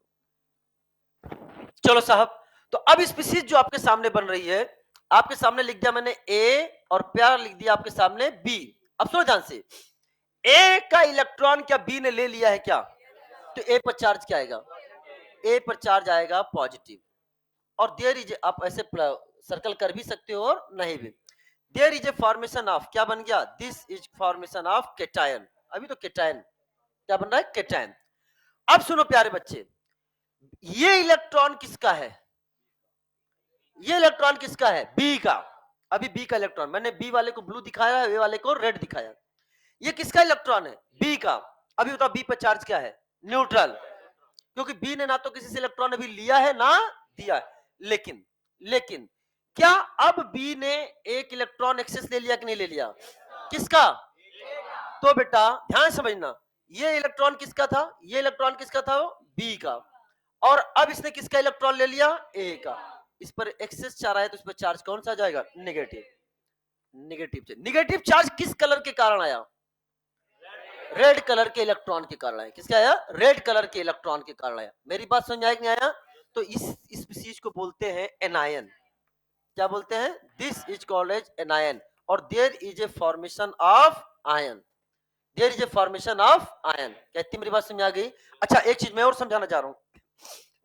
चलो साहब, तो अब स्पीसीज जो आपके सामने बन रही है, आपके सामने लिख दिया मैंने ए, और प्यार लिख दिया आपके सामने बी। अब सुनो ध्यान से, ए का इलेक्ट्रॉन क्या बी ने ले लिया है क्या? तो ए पर चार्ज क्या आएगा? ए पर चार्ज आएगा पॉजिटिव। और देयर इज, आप ऐसे सर्कल कर भी सकते हो और नहीं भी। There is a formation of, क्या बन गया? This is formation of cation. अभी तो केटायन क्या बन रहा है? केटायन। अब सुनो प्यारे बच्चे, ये इलेक्ट्रॉन किसका है? ये इलेक्ट्रॉन किसका है? बी का। अभी बी का इलेक्ट्रॉन, मैंने बी वाले को ब्लू दिखाया, ए वाले को रेड दिखाया। ये किसका इलेक्ट्रॉन है? बी का। अभी बताओ बी पर चार्ज क्या है? न्यूट्रल, क्योंकि बी ने ना तो किसी से इलेक्ट्रॉन अभी लिया है ना दिया है। लेकिन क्या अब बी ने एक इलेक्ट्रॉन एक्सेस ले लिया कि नहीं ले लिया? किसका? तो बेटा ध्यान समझना, ये इलेक्ट्रॉन किसका था? ये इलेक्ट्रॉन किसका था? बी का। और अब इसने किसका इलेक्ट्रॉन ले लिया? ए का। इस पर एक्सेस चार्ज है तो इस पर चार्ज कौन सा आ जाएगा? नेगेटिव। नेगेटिव चार्ज किस कलर के कारण आया? रेड कलर के इलेक्ट्रॉन के कारण आया। किसका आया? रेड कलर के इलेक्ट्रॉन के कारण आया। मेरी बात समझ आया कि नहीं आया? तो इस स्पीसीज को बोलते हैं एनायन। क्या बोलते हैं? This is called as anion. और there is a formation of ion, there is a formation of ion. क्या इतनी मेरी बात समझ आ गई? अच्छा, एक चीज मैं और समझाना चाह रहा हूं।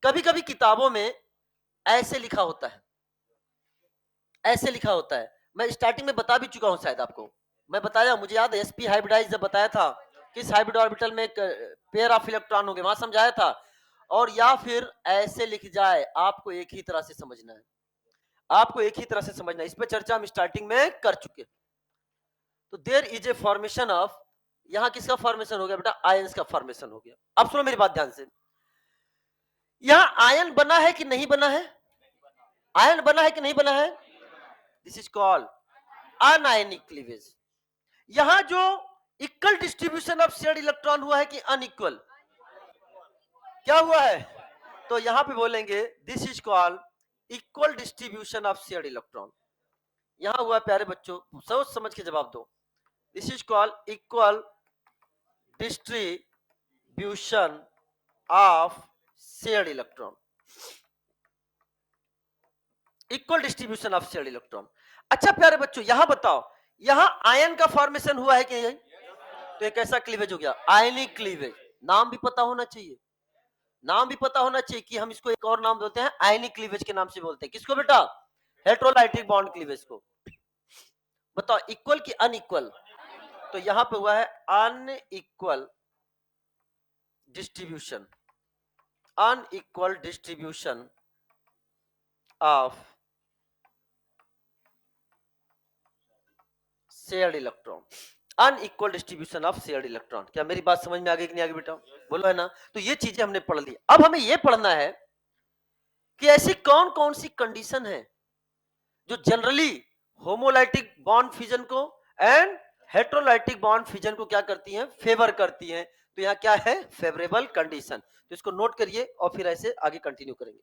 कभी कभी किताबों में ऐसे लिखा होता है, ऐसे लिखा होता है। मैं स्टार्टिंग में बता भी चुका हूं शायद आपको, मैं बताया, मुझे याद है sp हाइब्रिडाइज जब बताया था, किस हाइब्रिड ऑर्बिटल में पेयर ऑफ इलेक्ट्रॉन होंगे, वहां समझाया था। और या फिर ऐसे लिख जाए, आपको एक ही तरह से समझना है, आपको एक ही तरह से समझना है। इस पे चर्चा हम स्टार्टिंग में कर चुके। तो there is a formation of, यहां किसका फॉर्मेशन हो गया बेटा? आयंस का फॉर्मेशन हो गया। अब सुनो मेरी बात ध्यान से, यहां आयन बना है कि नहीं बना है? आयन बना है कि नहीं बना है? This is called anionic cleavage. यहां जो equal distribution of shared electron हुआ है कि अनइक्वल, क्या हुआ है? तो यहां पे बोलेंगे this is called equal distribution of shared electron. यहां हुआ प्यारे बच्चों, सोच समझ के जवाब दो। This is called equal distribution of shared electron, equal distribution of shared electron. अच्छा प्यारे बच्चों, यहां बताओ, यहां आयन का फॉर्मेशन हुआ है कि नहीं? तो एक ऐसा क्लीवेज हो गया आयनिक क्लीवेज। नाम भी पता होना चाहिए, नाम भी पता होना चाहिए कि हम इसको एक और नाम देते हैं, आयनिक क्लीवेज के नाम से बोलते हैं। किसको बेटा? हेटेरोलाइटिक बॉन्ड क्लीवेज को। बताओ इक्वल की अनइक्वल? तो यहां पे हुआ है unequal distribution, unequal distribution of shared electron, unequal distribution of shared electron. क्या मेरी बात समझ में आ गई कि नहीं आ गई बेटा? बोलो है ना? तो ये चीजें हमने पढ़ ली। अब हमें ये पढ़ना है कि ऐसी कौन कौन सी कंडीशन है जो जनरली होमोलाइटिक बॉन्ड फिजन को एंड हेटेरोलाइटिक बॉन्ड फिजन को क्या करती हैं? फेवर करती हैं। तो यहाँ क्या है? Favourable condition. तो इसको नोट करिए और फिर ऐसे आगे कंटिन्यू करेंगे।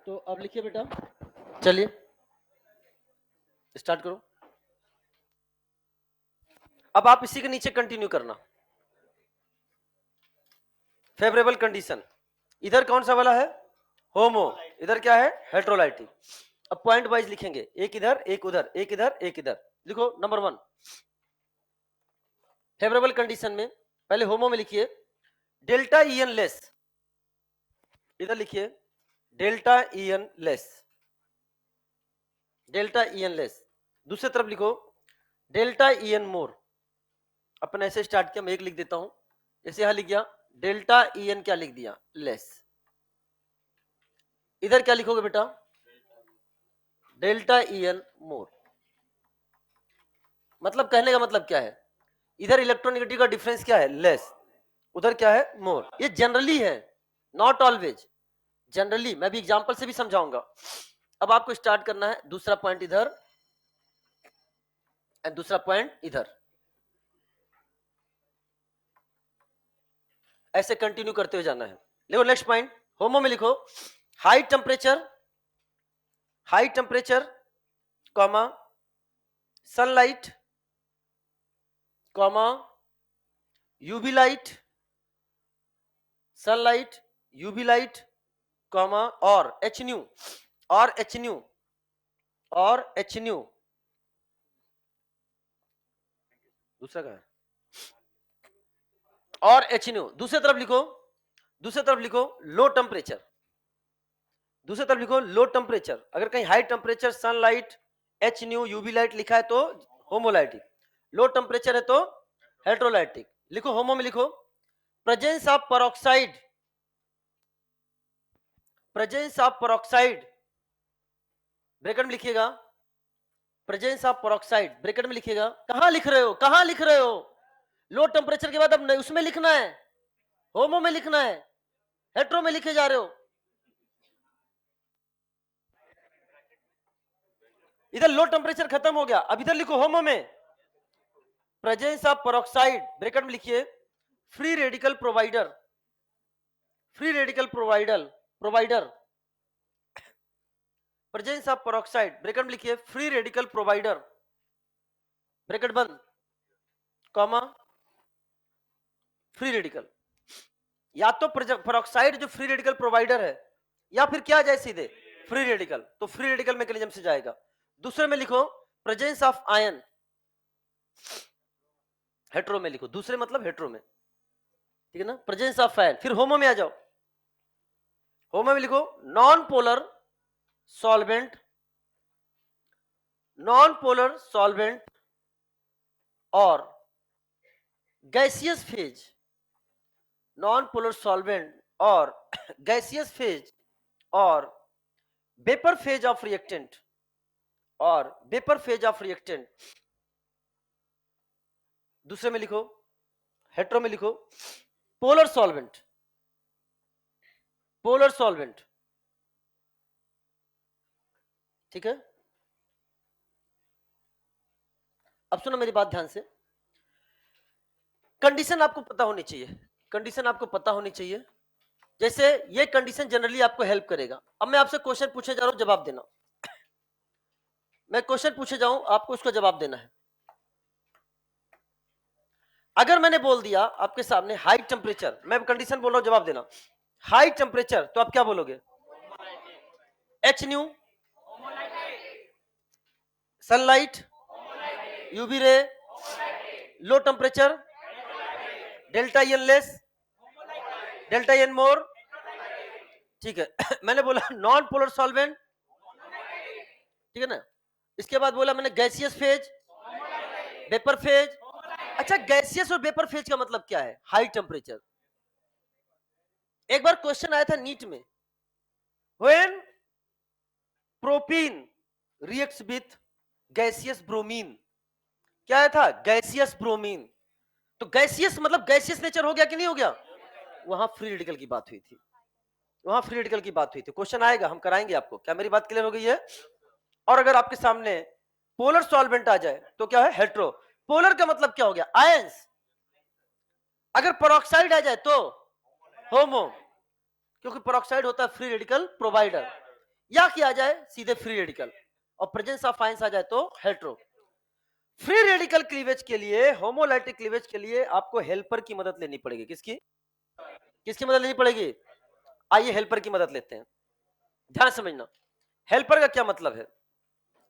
तो अब लिखिए बेटा, चलिए स्टार्ट करो। अब आप इसी के नीचे कंटिन्यू करना। फेवरेबल कंडीशन, इधर कौन सा वाला है? होमो, इधर क्या है? हेटेरोलाइटिक। अब पॉइंट वाइज लिखेंगे, एक इधर एक उधर, एक इधर एक इधर। लिखो नंबर 1 फेवरेबल कंडीशन में पहले होमो में लिखिए डेल्टा ई एन लेस, इधर लिखिए delta E N less, delta E N less. दूसरी तरफ लिखो डेल्टा ई एन मोर। अपन ऐसे स्टार्ट किया, मैं एक लिख देता हूं, जैसे यहां लिख गया डेल्टा ई एन, क्या लिख दिया? लेस। इधर क्या लिखोगे बेटा? डेल्टा ई एन मोर। मतलब कहने का मतलब क्या है? इधर इलेक्ट्रोनेगेटिव का डिफरेंस क्या है? लेस, उधर क्या है? मोर। ये जनरली है, नॉट ऑलवेज, जनरली। मैं भी एग्जांपल से भी समझाऊंगा। अब आपको स्टार्ट करना है, दूसरा पॉइंट इधर एंड दूसरा पॉइंट इधर, ऐसे कंटिन्यू करते हुए जाना है। देखो नेक्स्ट पॉइंट होमो में लिखो high temperature, high temperature comma sunlight comma UV light, sunlight UV light comma और एच न्यू, और एच न्यू दूसरा का है और एच न्यू दूसरी तरफ लिखो लो टेम्परेचर, दूसरी तरफ लिखो लो टेम्परेचर। अगर कहीं high temperature sunlight H new UV light लिखा है तो होमोलाइटिक, लो टेम्परेचर है तो हेट्रोलाइटिक। लिखो होमो में लिखो प्रेजेंस ऑफ पेरोक्साइड, ब्रैकेट में लिखिएगा प्रेजेंस ऑफ पेरोक्साइड, ब्रैकेट में लिखिएगा। कहां लिख रहे हो लो टेम्परेचर के बाद अब उसमें लिखना है, होमो में लिखना है, हेट्रो में लिखे जा रहे हो। इधर लो टेम्परेचर खत्म हो गया, अब इधर लिखो होमो में प्रेजेंस ऑफ पेरोक्साइड, ब्रैकेट में लिखिए free radical provider, presence of peroxide, bracket में लिखिए फ्री रेडिकल प्रोवाइडर, ब्रैकेट बंद, कॉमा फ्री रेडिकल। या तो पेरोक्साइड जो फ्री रेडिकल प्रोवाइडर है, या फिर क्या जाए सीधे फ्री रेडिकल, तो फ्री रेडिकल मैकेनिज्म से जाएगा। दूसरे में लिखो प्रेजेंस ऑफ आयन, हेट्रो में लिखो, दूसरे मतलब हेट्रो में, ठीक है ना, प्रेजेंस ऑफ आयन। फिर होमो में आ जाओ, होमो में लिखो नॉन पोलर सॉल्वेंट और gaseous phase, non polar solvent और गैसियस फेज और वेपर फेज ऑफ रिएक्टेंट, दूसरे में लिखो हेट्रो में लिखो पोलर सॉल्वेंट, ठीक है। अब सुनो मेरी बात ध्यान से, कंडीशन आपको पता होनी चाहिए, जैसे ये कंडीशन जनरली आपको हेल्प करेगा। अब मैं आपसे क्वेश्चन पूछे जा रहा हूं, जवाब देना, मैं क्वेश्चन पूछे जाऊं आपको उसका जवाब देना है। अगर मैंने बोल दिया आपके सामने हाई टेम्परेचर, मैं कंडीशन बोल रहा हूं, जवाब देना हाई टेम्परेचर, तो आप क्या बोलोगे? H new, sunlight, UV ray, low temperature, delta N less, delta N more, ठीक है। मैंने बोला नॉन पोलर सॉल्वेंट, ठीक है ना। इसके बाद बोला मैंने गैसियस फेज, वेपर फेज। अच्छा, गैसियस और वेपर फेज का मतलब क्या है? High temperature. एक बार क्वेश्चन आया था नीट में, when propene reacts with gaseous bromine, क्या आया था? Gaseous bromine. तो गैसियस मतलब गैसियस नेचर हो गया कि नहीं हो गया? वहां फ्री रेडिकल की बात हुई थी, क्वेश्चन आएगा, हम कराएंगे आपको। क्या मेरी बात क्लियर हो गई है? और अगर आपके सामने पोलर सॉल्वेंट आ जाए तो क्या है? हेट्रो। पोलर का मतलब क्या हो गया? आयंस। अगर पेरोक्साइड आ जाए तो होमो, क्योंकि पेरोक्साइड होता है फ्री रेडिकल प्रोवाइडर, या किया जाए सीधे फ्री रेडिकल, और प्रेजेंस ऑफ आयंस आ जाए तो हेट्रो। फ्री रेडिकल क्लीवेज के लिए, होमोलाइटिक क्लीवेज के लिए आपको हेल्पर की मदद लेनी पड़ेगी। किसकी मदद लेनी पड़ेगी? आइए हेल्पर की मदद लेते हैं। ध्यान समझना, हेल्पर का क्या मतलब है।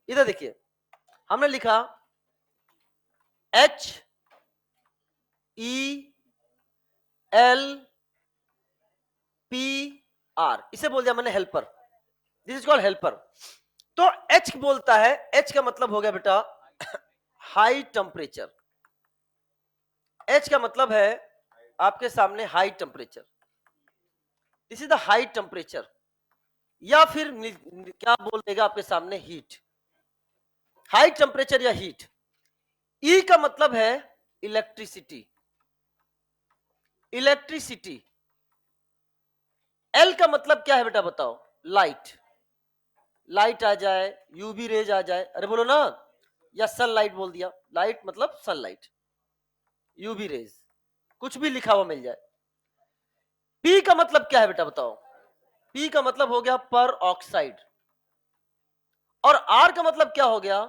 इधर देखिए, हमने लिखा H E L P R, इसे बोल दिया मैंने helper, this is called helper. तो H बोलता है, H का मतलब हो गया बेटा हाई टेम्परेचर। H का मतलब है आपके सामने high temperature, this is the high temperature, या फिर क्या बोल देगा आपके सामने? हीट, हाई टेम्परेचर या हीट। E का मतलब है इलेक्ट्रिसिटी, L का मतलब क्या है बेटा बताओ? लाइट आ जाए, यूवी रेज आ जाए, अरे बोलो ना, या सनलाइट बोल दिया, लाइट मतलब सनलाइट, यूवी रेज, कुछ भी लिखा हुआ मिल जाए। P का मतलब क्या है बेटा बताओ? P का मतलब हो गया पर ऑक्साइड, और R का मतलब क्या हो गया?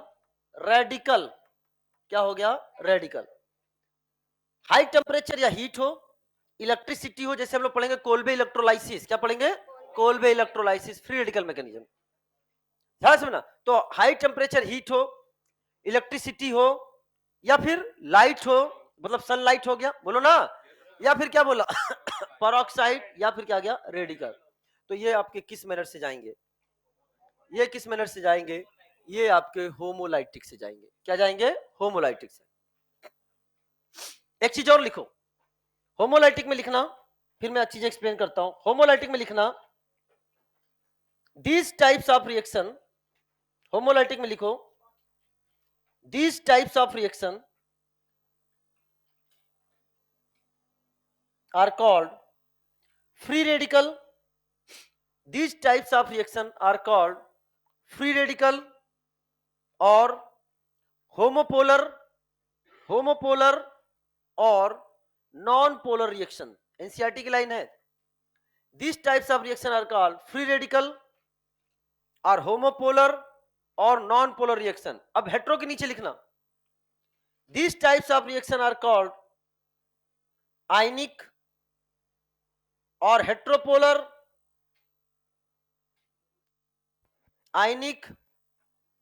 रेडिकल। क्या हो गया? रेडिकल। हाई टेम्परेचर या हीट हो, इलेक्ट्रिसिटी हो, जैसे हम लोग पढ़ेंगे कोल्बे इलेक्ट्रोलाइसिस, क्या पढ़ेंगे? Kolbe electrolysis, free radical mechanism. ध्यान से ना, तो हाई टेम्परेचर हीट हो, इलेक्ट्रिसिटी हो, या फिर लाइट हो, मतलब सनलाइट हो गया, बोलो ना, या फिर क्या बोला परऑक्साइड, या फिर क्या गया रेडिकल। तो ये आपके किस मेथड से जाएंगे, ये किस मेथड से जाएंगे, ये आपके होमोलाइटिक से जाएंगे। क्या जाएंगे, होमोलाइटिक से। एक चीज और लिखो, होमोलाइटिक में लिखना, फिर मैं चीजें एक्सप्लेन करता हूं। होमोलाइटिक में लिखना these types of reaction, homolytic में लिखो these types of reaction are called free radical, these types of reaction are called free radical और homopolar, homopolar और नॉन पोलर रिएक्शन। एनसीईआरटी की लाइन है, these types of reaction are called free radical और homopolar और non polar reaction. अब hetero के नीचे लिखना these types of reaction are called आयनिक और हेट्रोपोलर, आयनिक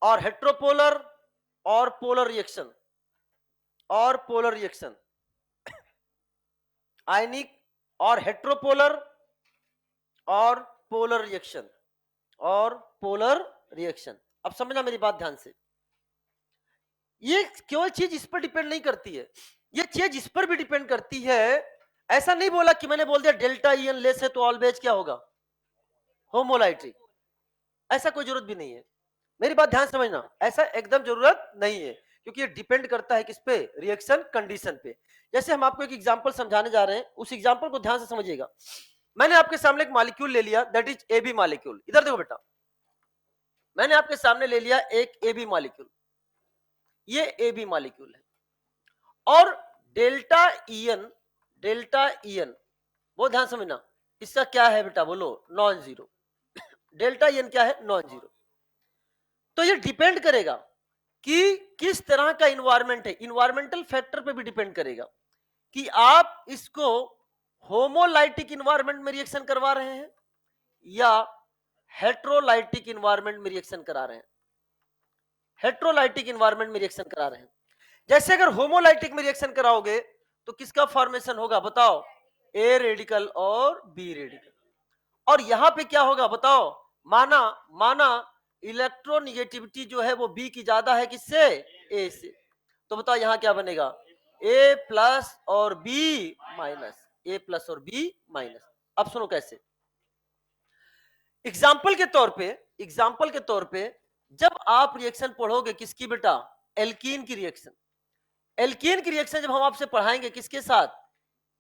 और हेट्रोपोलर और पोलर रिएक्शन, और पोलर रिएक्शन, आयनिक और हेट्रोपोलर और पोलर रिएक्शन, और पोलर रिएक्शन। अब समझना मेरी बात ध्यान से, ये केवल चीज इस पर डिपेंड नहीं करती है, ये चीज इस पर भी डिपेंड करती है। ऐसा नहीं बोला कि मैंने बोल दिया डेल्टा ईएन लेस है तो ऑलवेज क्या होगा, होमोलाइटिक। ऐसा कोई जरूरत भी नहीं है, मेरी बात ध्यान समझना, ऐसा एकदम जरूरत नहीं है, क्योंकि ये डिपेंड करता है किस पे, रिएक्शन कंडीशन पे। जैसे हम आपको एक एग्जांपल समझाने जा रहे हैं, उस एग्जांपल को ध्यान से समझिएगा। मैंने आपके सामने एक मॉलिक्यूल ले लिया, दैट इज एबी मॉलिक्यूल। इधर देखो बेटा, मैंने आपके सामने ले लिया एक एबी मॉलिक्यूल, ये एबी मॉलिक्यूल है, और डेल्टा ईएन, डेल्टा ईएन वो ध्यान समझना, इसका क्या है बेटा, बोलो नॉन जीरो। डेल्टा ईएन क्या है, नॉन जीरो। तो ये डिपेंड करेगा कि किस तरह का इन्वायरमेंट है, इन्वायरमेंटल फैक्टर पे भी डिपेंड करेगा कि आप इसको होमोलाइटिक इन्वायरमेंट में रिएक्शन करवा रहे हैं या हेट्रोलाइटिक इन्वायरमेंट में रिएक्शन करा रहे हैं, हेट्रोलाइटिक इन्वायरमेंट में रिएक्शन करा रहे हैं। जैसे अगर होमोलाइटिक में रिएक्शन कराओगे तो किसका फॉर्मेशन होगा बताओ, ए रेडिकल और बी रेडिकल। और यहां पे क्या होगा बताओ, माना माना इलेक्ट्रोनिगेटिविटी जो है वो बी की ज्यादा है किससे, ए से, तो बताओ यहां क्या बनेगा, ए प्लस और बी माइनस, ए प्लस और बी माइनस। अब सुनो कैसे, एग्जाम्पल के तौर पे, एग्जाम्पल के तौर पे जब आप रिएक्शन पढ़ोगे किसकी बेटा, एल्कीन की रिएक्शन, एल्कीन की रिएक्शन जब हम आपसे पढ़ाएंगे किसके साथ,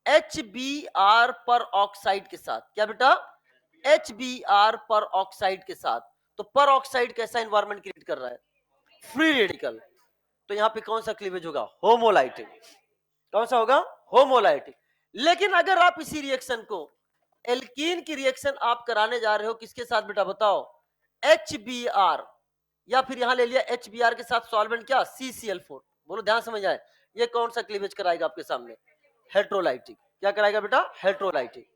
HBr पर ऑक्साइड के साथ। क्या बेटा, HBr पर ऑक्साइड के साथ। तो पर ऑक्साइड कैसा एनवायरनमेंट क्रिएट कर रहा है, फ्री रेडिकल। तो यहां पे कौन सा क्लीवेज होगा, होमोलाइटिक। कौन सा होगा, होमोलाइटिक। लेकिन अगर आप इसी रिएक्शन को, एल्कीन की रिएक्शन आप कराने जा रहे हो किसके साथ बेटा बताओ, HBr, या फिर यहां ले लिया HBr के साथ सॉल्वेंट क्या, CCl4। बोलो ध्यान समझ आए, ये कौन सा क्लीवेज कराएगा आपके सामने, हेट्रोलाइटिक। क्या कराएगा बेटा, हेट्रोलाइटिक।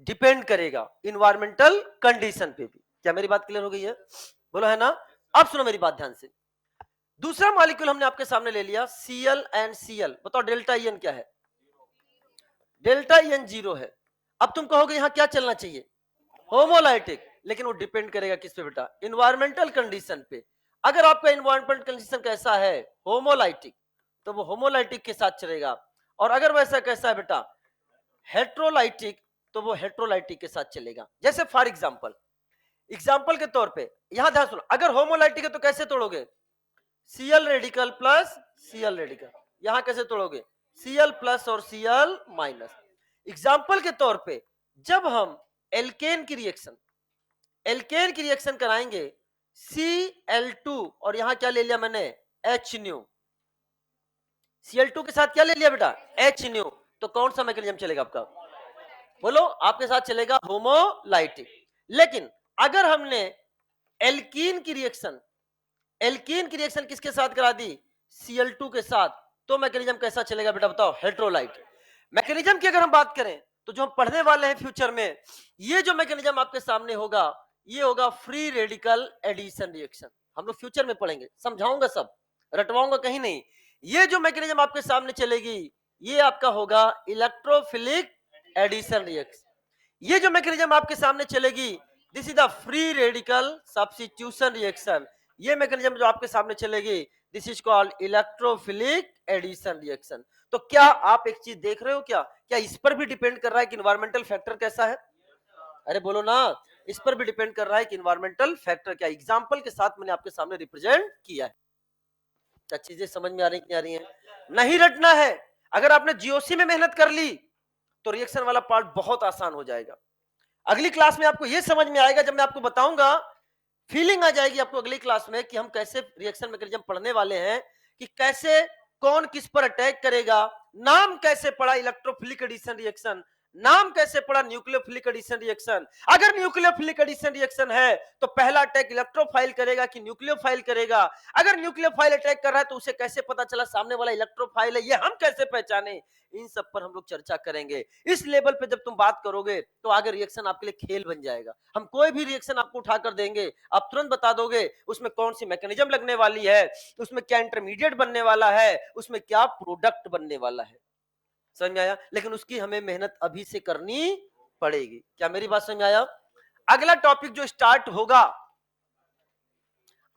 डिपेंड करेगा इन्वायरमेंटल कंडीशन पे भी। क्या मेरी बात क्लियर हो गई है, बोलो है ना। अब सुनो मेरी बात ध्यान से, दूसरा मॉलिक्यूल हमने आपके सामने ले लिया Cl एंड Cl। बताओ डेल्टा ईएन क्या है, डेल्टा ईएन जीरो है। अब तुम कहोगे यहां क्या चलना चाहिए, होमोलाइटिक। लेकिन वो डिपेंड करेगा किस पे बेटा, इन्वायरमेंटल कंडीशन पे। अगर आपका इन्वायरमेंटल कंडीशन कैसा है, होमोलाइटिक, तो वो होमोलाइटिक के साथ चलेगा। और अगर वैसा कैसा है बेटा, हेट्रोलाइटिक, तो वो हेट्रोलाइटिक के साथ चलेगा। जैसे फॉर एग्जांपल, एग्जांपल के तौर पे यहां ध्यान सुनो, अगर होमोलाइटिक है तो कैसे तोड़ोगे, Cl radical plus Cl radical. यहां कैसे तोड़ोगे, Cl प्लस और Cl माइनस। एग्जांपल के तौर पे जब हम एल्केन की रिएक्शन, एल्केन की रिएक्शन कराएंगे Cl2, और यहां क्या ले लिया मैंने, H न्यू। Cl2 के साथ क्या ले लिया बेटा, H न्यू। तो कौन सा मैकेनिज्म चलेगा आपका, बोलो, आपके साथ चलेगा होमोलाइटिक। लेकिन अगर हमने एल्कीन की रिएक्शन, एल्कीन की रिएक्शन किसके साथ करा दी, Cl2 के साथ, तो मैकेनिज्म कैसा चलेगा बेटा बताओ, हेट्रोलाइटिक। मैकेनिज्म की अगर हम बात करें तो जो हम पढ़ने वाले हैं फ्यूचर में, ये जो मैकेनिज्म आपके सामने होगा ये होगा फ्री रेडिकल एडिशन रिएक्शन। हम लोग फ्यूचर में पढ़ेंगे, समझाऊंगा सब, रटवाऊंगा कहीं नहीं। ये जो मैकेनिज्म आपके सामने चलेगी ये आपका होगा इलेक्ट्रोफिलिक एडिशन रिएक्शन। ये जो मैकेनिज्म आपके सामने चलेगी this is the free radical substitution reaction. ये मैकेनिज्म जो आपके सामने चलेगी this is called electrophilic addition reaction. तो क्या आप एक चीज देख रहे हो, क्या इस पर भी डिपेंड कर रहा है कि इन्वायरमेंटल फैक्टर कैसा है? अरे बोलो ना, इस पर भी डिपेंड कर रहा है कि इन्वायरमेंटल फैक्टर क्या। एग्जांपल के साथ मैंने आपके सामने रिप्रेजेंट किया है। क्या चीजें समझ में आ रही, नहीं आ रही है? नहीं रटना है। अगर आपने जीओसी में मेहनत कर ली तो रिएक्शन वाला पार्ट बहुत आसान हो जाएगा। अगली क्लास में आपको यह समझ में आएगा, जब मैं आपको बताऊंगा फीलिंग आ जाएगी आपको अगली क्लास में कि हम कैसे रिएक्शन मैकेनिज्म पढ़ने वाले हैं, कि कैसे कौन किस पर अटैक करेगा। नाम कैसे पड़ा इलेक्ट्रोफिलिक एडिशन रिएक्शन, नाम कैसे पड़ा न्यूक्लियोफिलिक एडिशन रिएक्शन। अगर न्यूक्लियोफिलिक एडिशन रिएक्शन है तो पहला अटैक इलेक्ट्रोफाइल करेगा कि न्यूक्लियोफाइल करेगा। अगर न्यूक्लियोफाइल अटैक कर रहा है तो उसे कैसे पता चला सामने वाला इलेक्ट्रोफाइल है, ये हम कैसे पहचाने। इन सब पर हम लोग चर्चा करेंगे। इस लेवल पे जब तुम बात करोगे तो आगे रिएक्शन आपके लिए खेल बन जाएगा। हम कोई भी रिएक्शन आपको उठाकर देंगे, आप तुरंत बता दोगे उसमें कौन सी मैकेनिज्म लगने वाली है, उसमें क्या इंटरमीडिएट बनने वाला है, उसमें क्या प्रोडक्ट बनने वाला है। समझ में आया? लेकिन उसकी हमें मेहनत अभी से करनी पड़ेगी। क्या मेरी बात समझ में आया? अगला टॉपिक जो स्टार्ट होगा,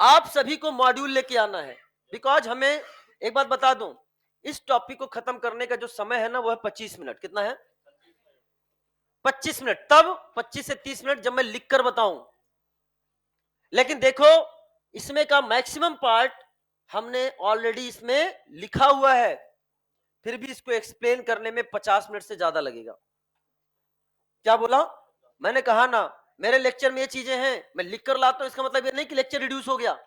आप सभी को मॉड्यूल लेके आना है। बिकॉज हमें एक बात बता दूं, इस टॉपिक को खत्म करने का जो समय है ना वो है 25 मिनट। कितना है? 25 मिनट। तब 25 से 30 मिनट जब मैं लिख कर बताऊं। लेकिन देखो इसमें का मैक्सिमम पार्ट हमने ऑलरेडी इसमें लिखा हुआ है, फिर भी इसको एक्सप्लेन करने में 50 मिनट से ज्यादा लगेगा। क्या बोला? मैंने कहा ना मेरे लेक्चर में ये चीजें हैं, मैं लिख कर लाता हूं, इसका मतलब ये नहीं कि लेक्चर रिड्यूस हो गया।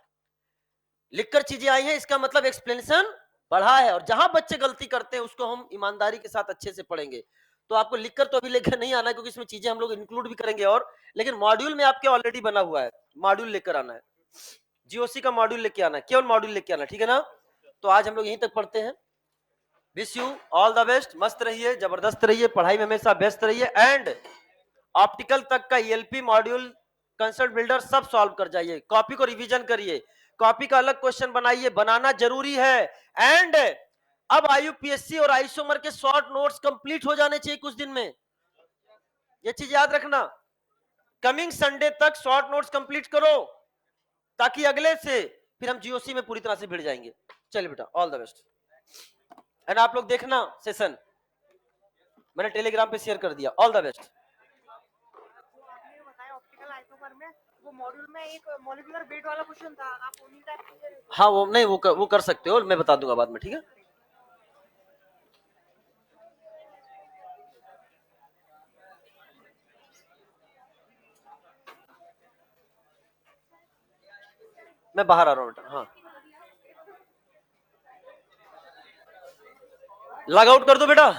लिखकर चीजें आई हैं इसका मतलब एक्सप्लेनेशन बढ़ा है। और जहां बच्चे गलती करते हैं उसको हम ईमानदारी के साथ अच्छे से पढ़ेंगे। तो आपको लिखकर तो अभी लेकर नहीं आना है क्योंकि इसमें चीजें हम लोग इंक्लूड भी करेंगे। और लेकिन मॉड्यूल में आपके ऑलरेडी बना हुआ है, मॉड्यूल लेकर आना है। जीओसी का मॉड्यूल लेके आना है, केवल मॉड्यूल लेके आना, ठीक है ना? तो आज हम लोग यहीं तक पढ़ते हैं। Wish you all the best. मस्त रहिए, जबरदस्त रहिए, पढ़ाई में हमेशा व्यस्त रहिए। एंड ऑप्टिकल तक का ईएलपी मॉड्यूल, कंसर्ट बिल्डर सब सॉल्व कर जाइए। कॉपी को रिवीजन करिए, कॉपी का अलग क्वेश्चन बनाइए, बनाना जरूरी है। एंड अब आईयूपीएससी और आइसोमर के शॉर्ट नोट्स कंप्लीट हो जाने चाहिए कुछ दिन में, ये चीज याद रखना। कमिंग संडे तक शॉर्ट नोट्स कंप्लीट करो ताकि अगले से फिर हम जीओसी में पूरी तरह से भिड़ जाएंगे। चलिए बेटा, ऑल द बेस्ट। एंड आप लोग देखना सेशन मैंने टेलीग्राम पे शेयर कर दिया। All the best. वो मॉड्यूल में एक मॉलिक्यूलर वेट वाला क्वेश्चन था, आप उन्हीं टाइप के। हाँ वो नहीं, वो कर सकते हो, मैं बता दूंगा बाद में, ठीक है? मैं बाहर आ रहा हूँ बेटा। हाँ लॉग आउट कर दो बेटा।